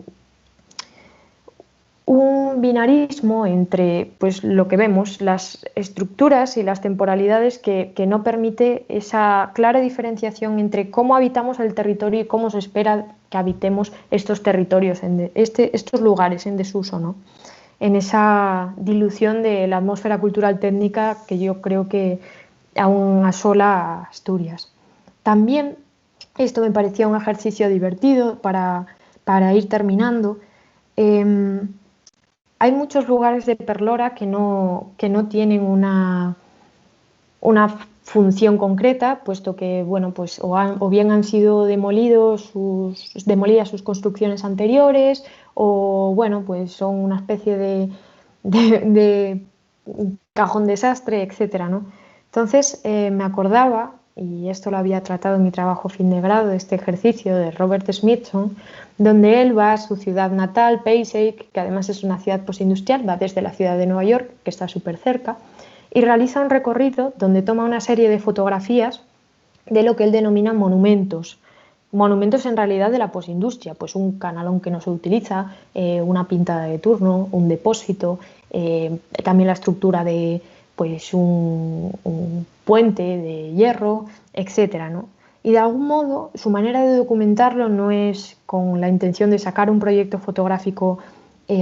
binarismo entre pues, lo que vemos, las estructuras y las temporalidades que no permite esa clara diferenciación entre cómo habitamos el territorio y cómo se espera que habitemos estos territorios, estos lugares en desuso, ¿no? En esa dilución de la atmósfera cultural técnica que yo creo que aún asola a Asturias. También esto me parecía un ejercicio divertido para ir terminando. Hay muchos lugares de Perlora que no tienen una función concreta, puesto que bueno, pues, o bien han sido demolidas sus construcciones anteriores, o bueno, pues son una especie de cajón desastre, etcétera, ¿no? Entonces me acordaba y esto lo había tratado en mi trabajo fin de grado, este ejercicio de Robert Smithson, donde él va a su ciudad natal, Passaic, que además es una ciudad postindustrial, va desde la ciudad de Nueva York, que está súper cerca, y realiza un recorrido donde toma una serie de fotografías de lo que él denomina monumentos. Monumentos en realidad de la posindustria, pues un canalón que no se utiliza, una pintada de turno, un depósito, también la estructura de pues un puente de hierro, etcétera, ¿no? Y de algún modo su manera de documentarlo no es con la intención de sacar un proyecto fotográfico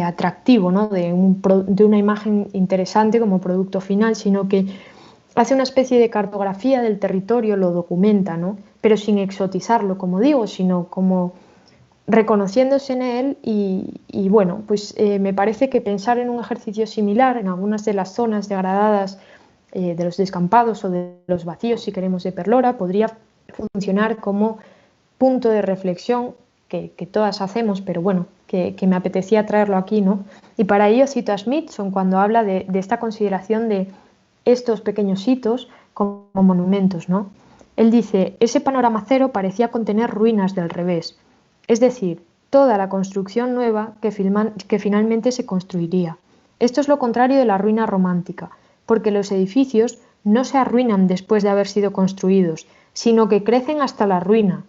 atractivo, ¿no? de una imagen interesante como producto final, sino que hace una especie de cartografía del territorio, lo documenta, ¿no? Pero sin exotizarlo, como digo, sino como reconociéndose en él y bueno, pues me parece que pensar en un ejercicio similar en algunas de las zonas degradadas de los descampados o de los vacíos, si queremos, de Perlora, podría funcionar como punto de reflexión que todas hacemos, pero bueno, que me apetecía traerlo aquí, ¿no? Y para ello cito a Smithson cuando habla de esta consideración de estos pequeños hitos como monumentos, ¿no? Él dice, ese panorama cero parecía contener ruinas del revés, es decir, toda la construcción nueva que finalmente se construiría. Esto es lo contrario de la ruina romántica, porque los edificios no se arruinan después de haber sido construidos, sino que crecen hasta la ruina.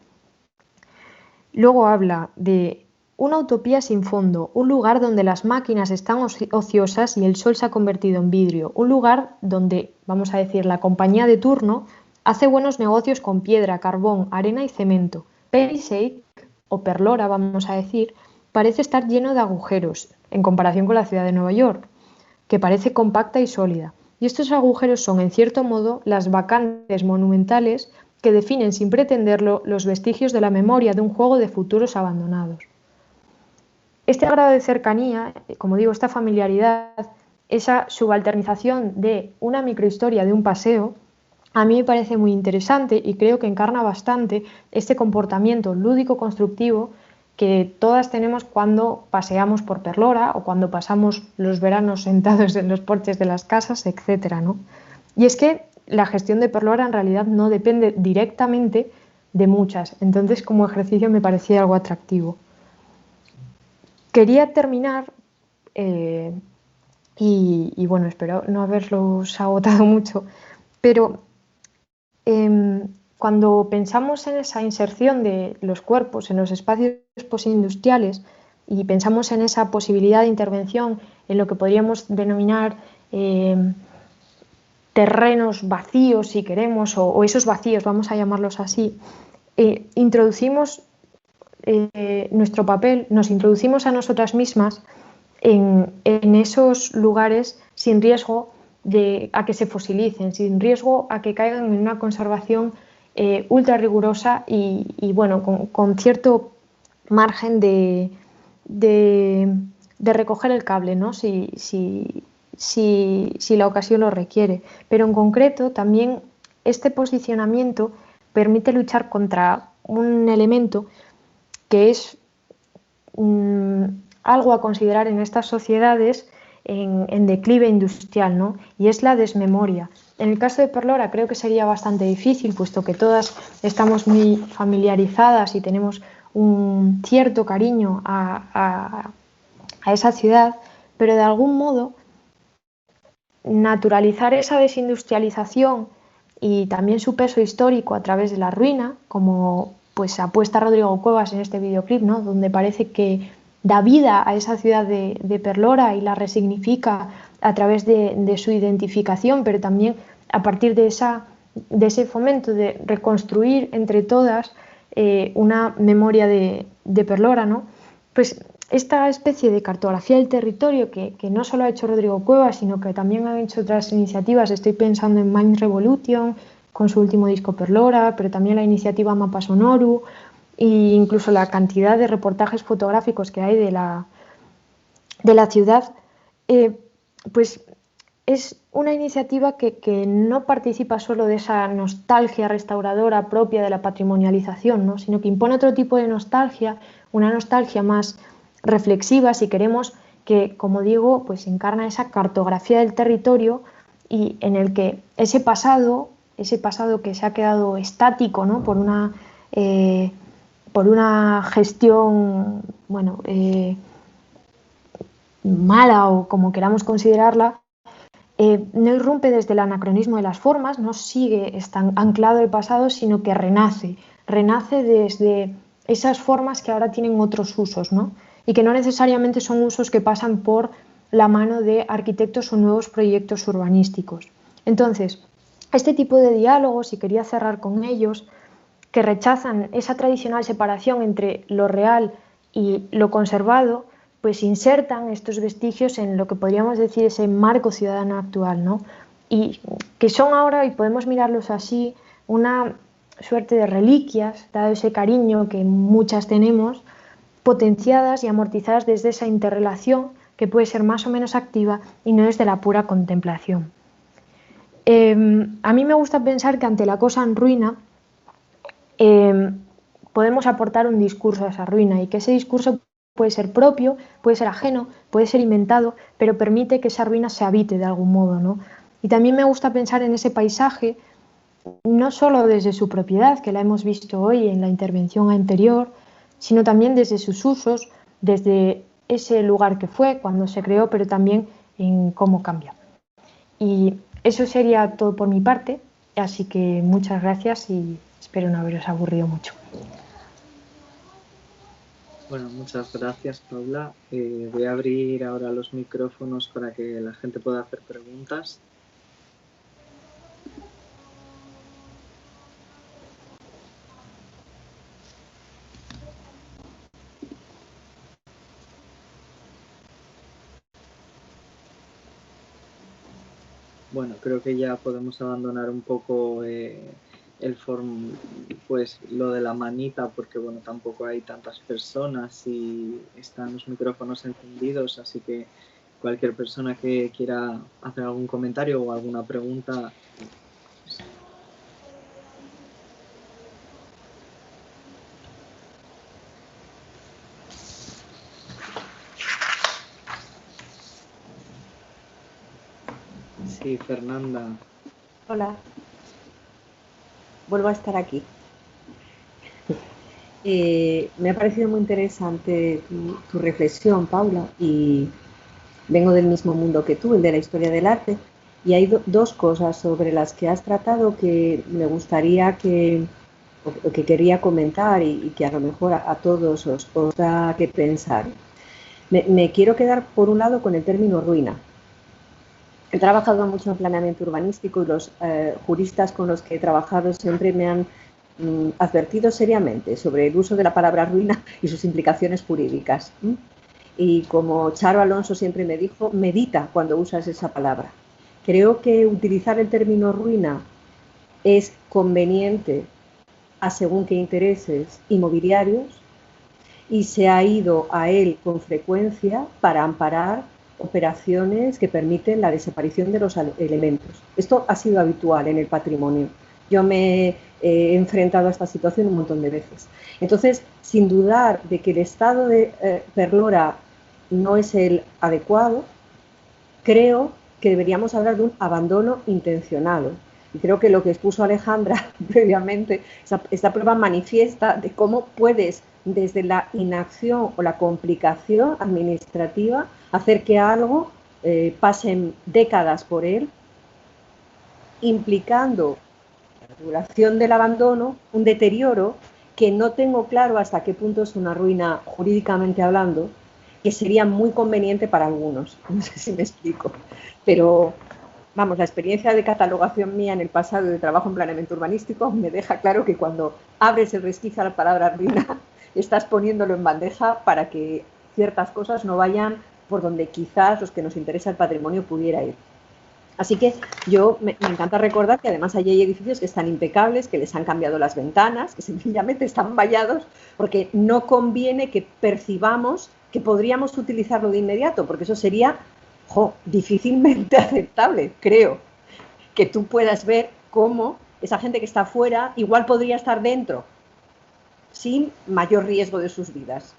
Luego habla de una utopía sin fondo, un lugar donde las máquinas están ociosas y el sol se ha convertido en vidrio, un lugar donde, vamos a decir, la compañía de turno hace buenos negocios con piedra, carbón, arena y cemento. Passaic, o Perlora, vamos a decir, parece estar lleno de agujeros, en comparación con la ciudad de Nueva York, que parece compacta y sólida. Y estos agujeros son, en cierto modo, las vacantes monumentales que definen sin pretenderlo los vestigios de la memoria de un juego de futuros abandonados. Este grado de cercanía, como digo, esta familiaridad, esa subalternización de una microhistoria de un paseo, a mí me parece muy interesante y creo que encarna bastante este comportamiento lúdico-constructivo que todas tenemos cuando paseamos por Perlora o cuando pasamos los veranos sentados en los porches de las casas, etcétera, ¿no? Y es que la gestión de Perlora en realidad no depende directamente de muchas, entonces como ejercicio me parecía algo atractivo. Quería terminar, y bueno, espero no haberlos agotado mucho, pero cuando pensamos en esa inserción de los cuerpos en los espacios postindustriales y pensamos en esa posibilidad de intervención en lo que podríamos denominar terrenos vacíos, si queremos, o esos vacíos, vamos a llamarlos así, introducimos nuestro papel, nos introducimos a nosotras mismas en esos lugares sin riesgo a que se fosilicen, sin riesgo a que caigan en una conservación ultra rigurosa y bueno, con cierto margen de recoger el cable, ¿no? si la ocasión lo requiere. Pero en concreto también este posicionamiento permite luchar contra un elemento que es algo a considerar en estas sociedades en declive industrial, ¿no? Y es la desmemoria. En el caso de Perlora creo que sería bastante difícil, puesto que todas estamos muy familiarizadas y tenemos un cierto cariño a esa ciudad, pero de algún modo naturalizar esa desindustrialización y también su peso histórico a través de la ruina, como pues apuesta Rodrigo Cuevas en este videoclip, ¿no? Donde parece que da vida a esa ciudad de Perlora y la resignifica a través de su identificación, pero también a partir de ese fomento de reconstruir entre todas una memoria de Perlora, ¿no? Pues esta especie de cartografía del territorio que no solo ha hecho Rodrigo Cuevas, sino que también han hecho otras iniciativas, estoy pensando en Mind Revolution, con su último disco Perlora, pero también la iniciativa Mapa Sonoru e incluso la cantidad de reportajes fotográficos que hay de la ciudad, pues es una iniciativa que no participa solo de esa nostalgia restauradora propia de la patrimonialización, ¿no? Sino que impone otro tipo de nostalgia, una nostalgia más reflexiva, si queremos, que, como digo, pues encarna esa cartografía del territorio y en el que ese pasado ese pasado que se ha quedado estático, ¿no? Por una gestión, bueno, mala o como queramos considerarla, no irrumpe desde el anacronismo de las formas, no sigue anclado el pasado, sino que renace desde esas formas que ahora tienen otros usos, ¿no? Y que no necesariamente son usos que pasan por la mano de arquitectos o nuevos proyectos urbanísticos. Entonces, este tipo de diálogos, y quería cerrar con ellos, que rechazan esa tradicional separación entre lo real y lo conservado, pues insertan estos vestigios en lo que podríamos decir ese marco ciudadano actual, ¿no? Y que son ahora, y podemos mirarlos así, una suerte de reliquias, dado ese cariño que muchas tenemos, potenciadas y amortizadas desde esa interrelación que puede ser más o menos activa y no desde la pura contemplación. A mí me gusta pensar que ante la cosa en ruina podemos aportar un discurso a esa ruina y que ese discurso puede ser propio, puede ser ajeno, puede ser inventado, pero permite que esa ruina se habite de algún modo, ¿no? Y también me gusta pensar en ese paisaje no solo desde su propiedad, que la hemos visto hoy en la intervención anterior, sino también desde sus usos, desde ese lugar que fue cuando se creó, pero también en cómo cambia. Y eso sería todo por mi parte, así que muchas gracias y espero no haberos aburrido mucho. Bueno, muchas gracias, Paula. Voy a abrir ahora los micrófonos para que la gente pueda hacer preguntas. Bueno, creo que ya podemos abandonar un poco pues lo de la manita, porque bueno, tampoco hay tantas personas y están los micrófonos encendidos, así que cualquier persona que quiera hacer algún comentario o alguna pregunta. Sí, Fernanda. Hola. Vuelvo a estar aquí. Me ha parecido muy interesante tu reflexión, Paula, y vengo del mismo mundo que tú, el de la historia del arte, y hay dos cosas sobre las que has tratado que me gustaría que quería comentar y que a lo mejor a todos os da que pensar. Me quiero quedar, por un lado, con el término ruina. He trabajado mucho en planeamiento urbanístico y los juristas con los que he trabajado siempre me han advertido seriamente sobre el uso de la palabra ruina y sus implicaciones jurídicas. Y como Charo Alonso siempre me dijo, medita cuando usas esa palabra. Creo que utilizar el término ruina es conveniente a según qué intereses inmobiliarios y se ha ido a él con frecuencia para amparar operaciones que permiten la desaparición de los elementos. Esto ha sido habitual en el patrimonio. Yo me he enfrentado a esta situación un montón de veces. Entonces, sin dudar de que el estado de Perlora no es el adecuado, creo que deberíamos hablar de un abandono intencionado. Y creo que lo que expuso Alejandra previamente, esta prueba manifiesta de cómo puedes, desde la inacción o la complicación administrativa, hacer que algo pasen décadas por él, implicando la regulación del abandono, un deterioro que no tengo claro hasta qué punto es una ruina jurídicamente hablando, que sería muy conveniente para algunos. No sé si me explico, pero vamos, la experiencia de catalogación mía en el pasado de trabajo en planeamiento urbanístico me deja claro que cuando abres el resquicio a la palabra ruina, estás poniéndolo en bandeja para que ciertas cosas no vayan por donde quizás los que nos interesa el patrimonio pudiera ir. Así que yo me encanta recordar que además hay edificios que están impecables, que les han cambiado las ventanas, que sencillamente están vallados, porque no conviene que percibamos que podríamos utilizarlo de inmediato, porque eso sería difícilmente aceptable, creo. Que tú puedas ver cómo esa gente que está fuera igual podría estar dentro, sin mayor riesgo de sus vidas.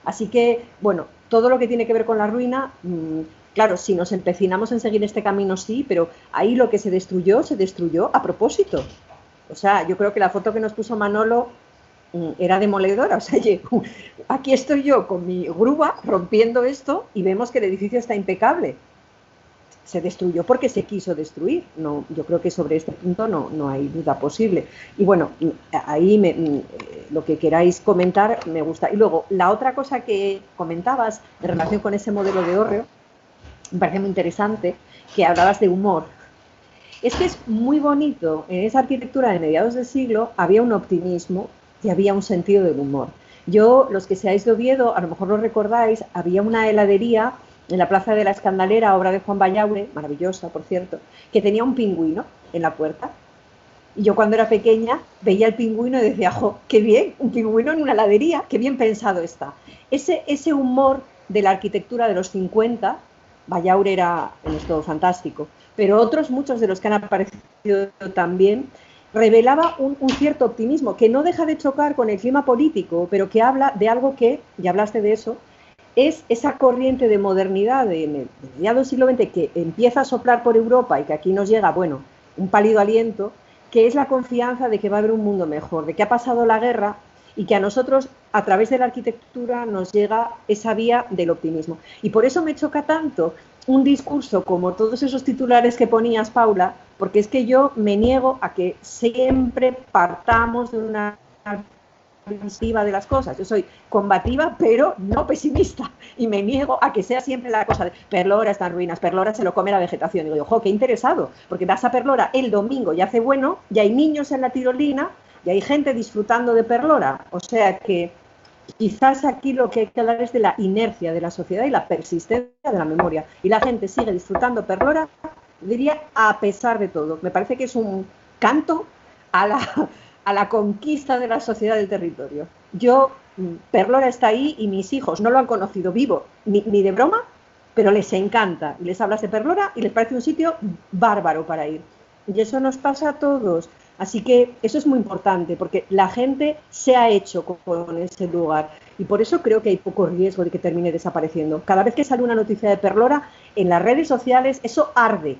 Así que, bueno, todo lo que tiene que ver con la ruina Claro, si nos empecinamos en seguir este camino, sí, pero ahí lo que se destruyó a propósito. O sea, yo creo que la foto que nos puso Manolo era demoledora. O sea, aquí estoy yo con mi grúa rompiendo esto y vemos que el edificio está impecable. Se destruyó porque se quiso destruir. No, yo creo que sobre este punto no hay duda posible. Y bueno, ahí lo que queráis comentar me gusta. Y luego, la otra cosa que comentabas en relación con ese modelo de hórreo, me parece muy interesante, que hablabas de humor. Es que es muy bonito, en esa arquitectura de mediados del siglo había un optimismo y había un sentido del humor. Yo, los que seáis de Oviedo, a lo mejor lo recordáis, había una heladería en la Plaza de la Escandalera, obra de Juan Bayaure, maravillosa, por cierto, que tenía un pingüino en la puerta. Y yo cuando era pequeña veía el pingüino y decía, ¡jo, qué bien! Un pingüino en una heladería, qué bien pensado está. Ese humor de la arquitectura de los 50, Bayaure era en esto fantástico, pero otros, muchos de los que han aparecido también, revelaba un cierto optimismo que no deja de chocar con el clima político, pero que habla de algo que, ya hablaste de eso, es esa corriente de modernidad de mediados del siglo XX que empieza a soplar por Europa y que aquí nos llega, bueno, un pálido aliento, que es la confianza de que va a haber un mundo mejor, de que ha pasado la guerra y que a nosotros, a través de la arquitectura, nos llega esa vía del optimismo. Y por eso me choca tanto un discurso como todos esos titulares que ponías, Paula, porque es que yo me niego a que siempre partamos de una perspectiva de las cosas. Yo soy combativa, pero no pesimista, y me niego a que sea siempre la cosa de Perlora está en ruinas, Perlora se lo come la vegetación. Y digo, ojo, qué interesado, porque vas a Perlora el domingo y hace bueno, y hay niños en la tirolina, y hay gente disfrutando de Perlora. O sea que quizás aquí lo que hay que hablar es de la inercia de la sociedad y la persistencia de la memoria. Y la gente sigue disfrutando Perlora, diría, a pesar de todo. Me parece que es un canto a la conquista de la sociedad del territorio. Perlora está ahí y mis hijos no lo han conocido vivo, ni de broma, pero les encanta. Les hablas de Perlora y les parece un sitio bárbaro para ir. Y eso nos pasa a todos. Así que eso es muy importante, porque la gente se ha hecho con ese lugar. Y por eso creo que hay poco riesgo de que termine desapareciendo. Cada vez que sale una noticia de Perlora, en las redes sociales, eso arde.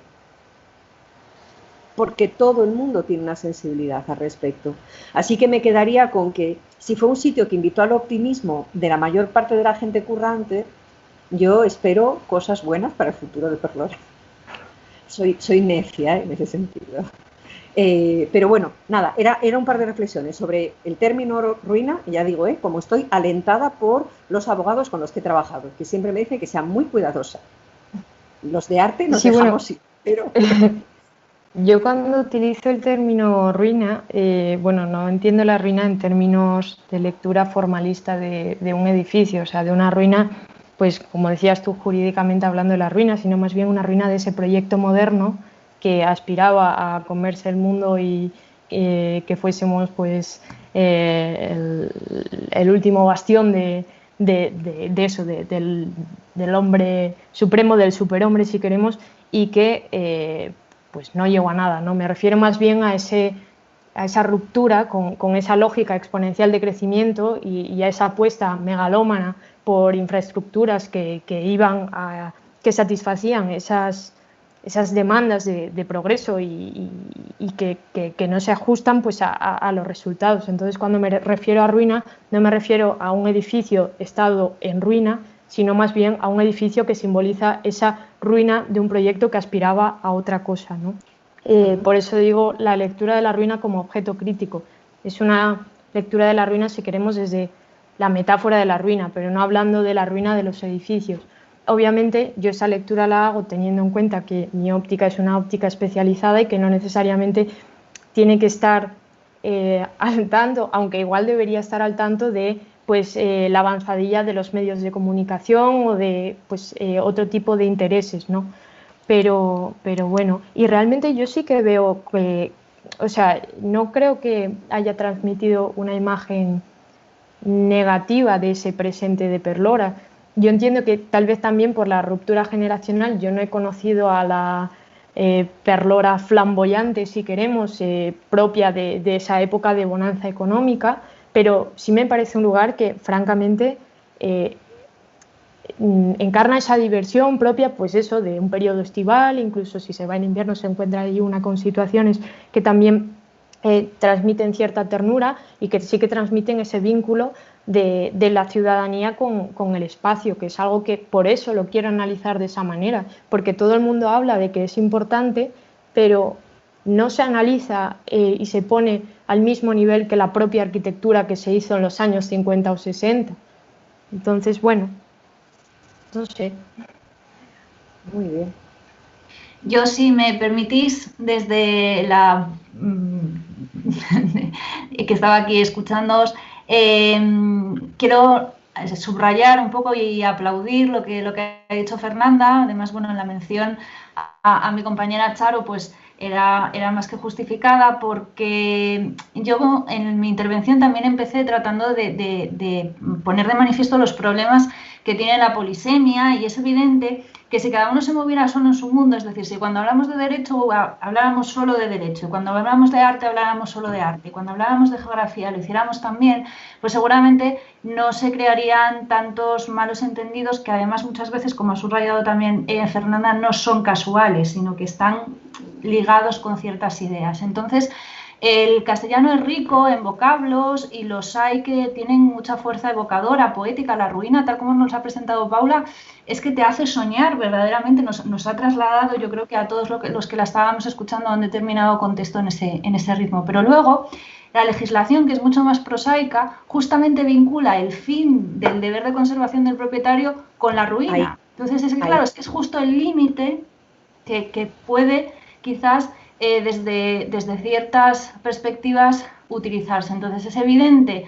Porque todo el mundo tiene una sensibilidad al respecto. Así que me quedaría con que, si fue un sitio que invitó al optimismo de la mayor parte de la gente currante, yo espero cosas buenas para el futuro de Perlora. Soy necia, en ese sentido. Pero bueno, nada, era un par de reflexiones sobre el término ruina, y ya digo, como estoy alentada por los abogados con los que he trabajado, que siempre me dicen que sea muy cuidadosa. Los de arte nos dejamos sí, pero... Yo cuando utilizo el término ruina, no entiendo la ruina en términos de lectura formalista de un edificio, o sea, de una ruina, pues como decías tú, jurídicamente hablando de la ruina, sino más bien una ruina de ese proyecto moderno que aspiraba a comerse el mundo y que fuésemos pues el último bastión de eso, del hombre supremo, del superhombre si queremos, y que pues no llegó a nada, ¿no? Me refiero más bien a esa ruptura con esa lógica exponencial de crecimiento y a esa apuesta megalómana por infraestructuras que satisfacían esas demandas de progreso y que no se ajustan pues a los resultados. Entonces, cuando me refiero a ruina, no me refiero a un edificio estado en ruina, sino más bien a un edificio que simboliza esa ruina de un proyecto que aspiraba a otra cosa, ¿no? Por eso digo la lectura de la ruina como objeto crítico. Es una lectura de la ruina, si queremos, desde la metáfora de la ruina, pero no hablando de la ruina de los edificios. Obviamente yo esa lectura la hago teniendo en cuenta que mi óptica es una óptica especializada y que no necesariamente tiene que estar al tanto, aunque igual debería estar al tanto de la avanzadilla de los medios de comunicación o de otro tipo de intereses, ¿no? Pero bueno, y realmente yo sí que veo que, no creo que haya transmitido una imagen negativa de ese presente de Perlora. Yo entiendo que tal vez también por la ruptura generacional yo no he conocido a la Perlora flamboyante, si queremos, propia de esa época de bonanza económica, pero sí me parece un lugar que francamente encarna esa diversión propia, pues eso, de un periodo estival, incluso si se va en invierno se encuentra ahí una con situaciones que también transmiten cierta ternura y que sí que transmiten ese vínculo de la ciudadanía con el espacio, que es algo que por eso lo quiero analizar de esa manera, porque todo el mundo habla de que es importante, pero no se analiza y se pone al mismo nivel que la propia arquitectura que se hizo en los años 50 o 60. Entonces, bueno, no sé. Muy bien. Yo, si me permitís, desde la que estaba aquí escuchándoos, quiero subrayar un poco y aplaudir lo que ha dicho Fernanda. Además, bueno, en la mención a mi compañera Charo, pues era más que justificada, porque yo en mi intervención también empecé tratando de poner de manifiesto los problemas que tiene la polisemia, y es evidente que si cada uno se moviera solo en su mundo, es decir, si cuando hablamos de derecho habláramos solo de derecho, cuando hablamos de arte habláramos solo de arte, cuando habláramos de geografía lo hiciéramos también, pues seguramente no se crearían tantos malos entendidos que además muchas veces, como ha subrayado también Fernanda, no son casuales, sino que están ligados con ciertas ideas. Entonces, el castellano es rico en vocablos y los hay que tienen mucha fuerza evocadora, poética. La ruina, tal como nos ha presentado Paula, es que te hace soñar verdaderamente, nos ha trasladado, yo creo que a todos los que la estábamos escuchando a un determinado contexto en ese ritmo. Pero luego, la legislación, que es mucho más prosaica, justamente vincula el fin del deber de conservación del propietario con la ruina. Ahí. Entonces, es que, claro, es que es justo el límite que puede quizás desde ciertas perspectivas utilizarse. Entonces es evidente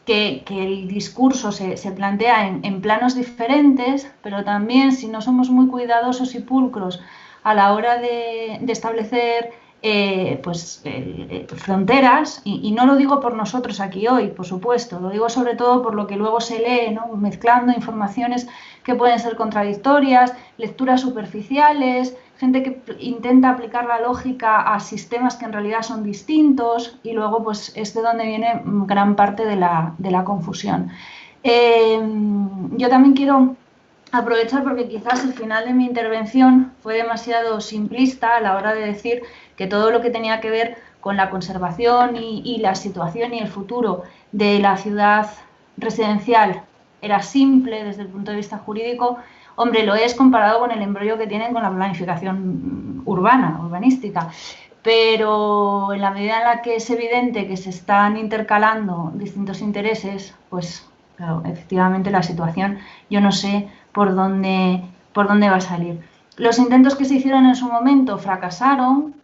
que el discurso se plantea en planos diferentes, pero también, si no somos muy cuidadosos y pulcros a la hora de establecer fronteras, y no lo digo por nosotros aquí hoy, por supuesto, lo digo sobre todo por lo que luego se lee, ¿no? Mezclando informaciones que pueden ser contradictorias, lecturas superficiales, gente que intenta aplicar la lógica a sistemas que en realidad son distintos, y luego pues es de donde viene gran parte de la confusión. Yo también quiero aprovechar, porque quizás el final de mi intervención fue demasiado simplista a la hora de decir que todo lo que tenía que ver con la conservación y la situación y el futuro de la ciudad residencial era simple desde el punto de vista jurídico. Hombre, lo es comparado con el embrollo que tienen con la planificación urbanística, pero en la medida en la que es evidente que se están intercalando distintos intereses, pues claro, efectivamente la situación, yo no sé por dónde va a salir. Los intentos que se hicieron en su momento fracasaron,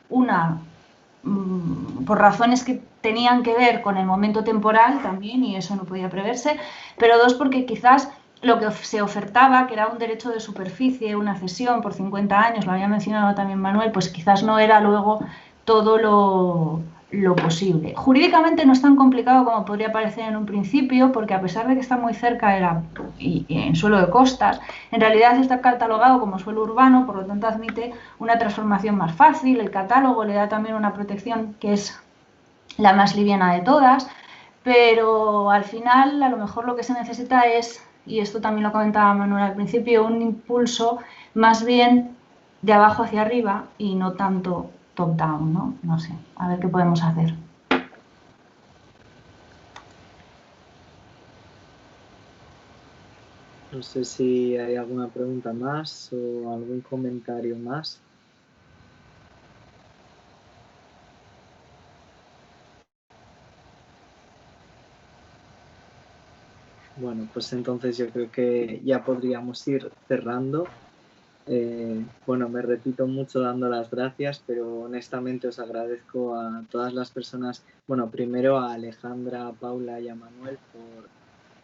por razones que tenían que ver con el momento temporal también, y eso no podía preverse, pero dos, porque quizás lo que se ofertaba, que era un derecho de superficie, una cesión por 50 años, lo había mencionado también Manuel, pues quizás no era luego todo lo posible. Jurídicamente no es tan complicado como podría parecer en un principio, porque a pesar de que está muy cerca y en suelo de costas, en realidad está catalogado como suelo urbano, por lo tanto admite una transformación más fácil. El catálogo le da también una protección que es la más liviana de todas, pero al final a lo mejor lo que se necesita es, y esto también lo comentaba Manuel al principio, un impulso más bien de abajo hacia arriba y no tanto top-down, ¿no? No sé, a ver qué podemos hacer. No sé si hay alguna pregunta más o algún comentario más. Bueno, pues entonces yo creo que ya podríamos ir cerrando. Bueno, me repito mucho dando las gracias, pero honestamente os agradezco a todas las personas, bueno, primero a Alejandra, a Paula y a Manuel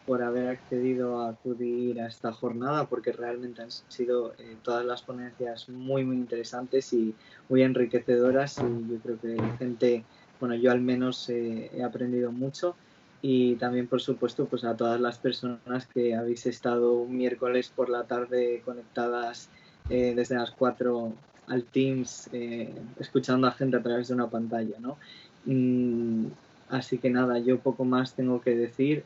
por haber accedido a acudir a esta jornada, porque realmente han sido todas las ponencias muy, muy interesantes y muy enriquecedoras, y yo creo que la gente, bueno, yo al menos he aprendido mucho. Y también, por supuesto, pues a todas las personas que habéis estado un miércoles por la tarde conectadas desde las 4 al Teams, escuchando a gente a través de una pantalla, ¿no? Así que nada, yo poco más tengo que decir.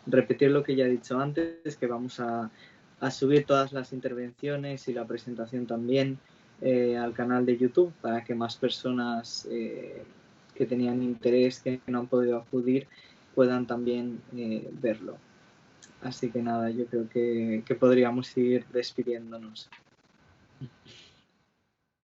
Repetir lo que ya he dicho antes, que vamos a a subir todas las intervenciones y la presentación también al canal de YouTube para que más personas que tenían interés, que no han podido acudir, puedan también verlo. Así que nada, yo creo que podríamos ir despidiéndonos.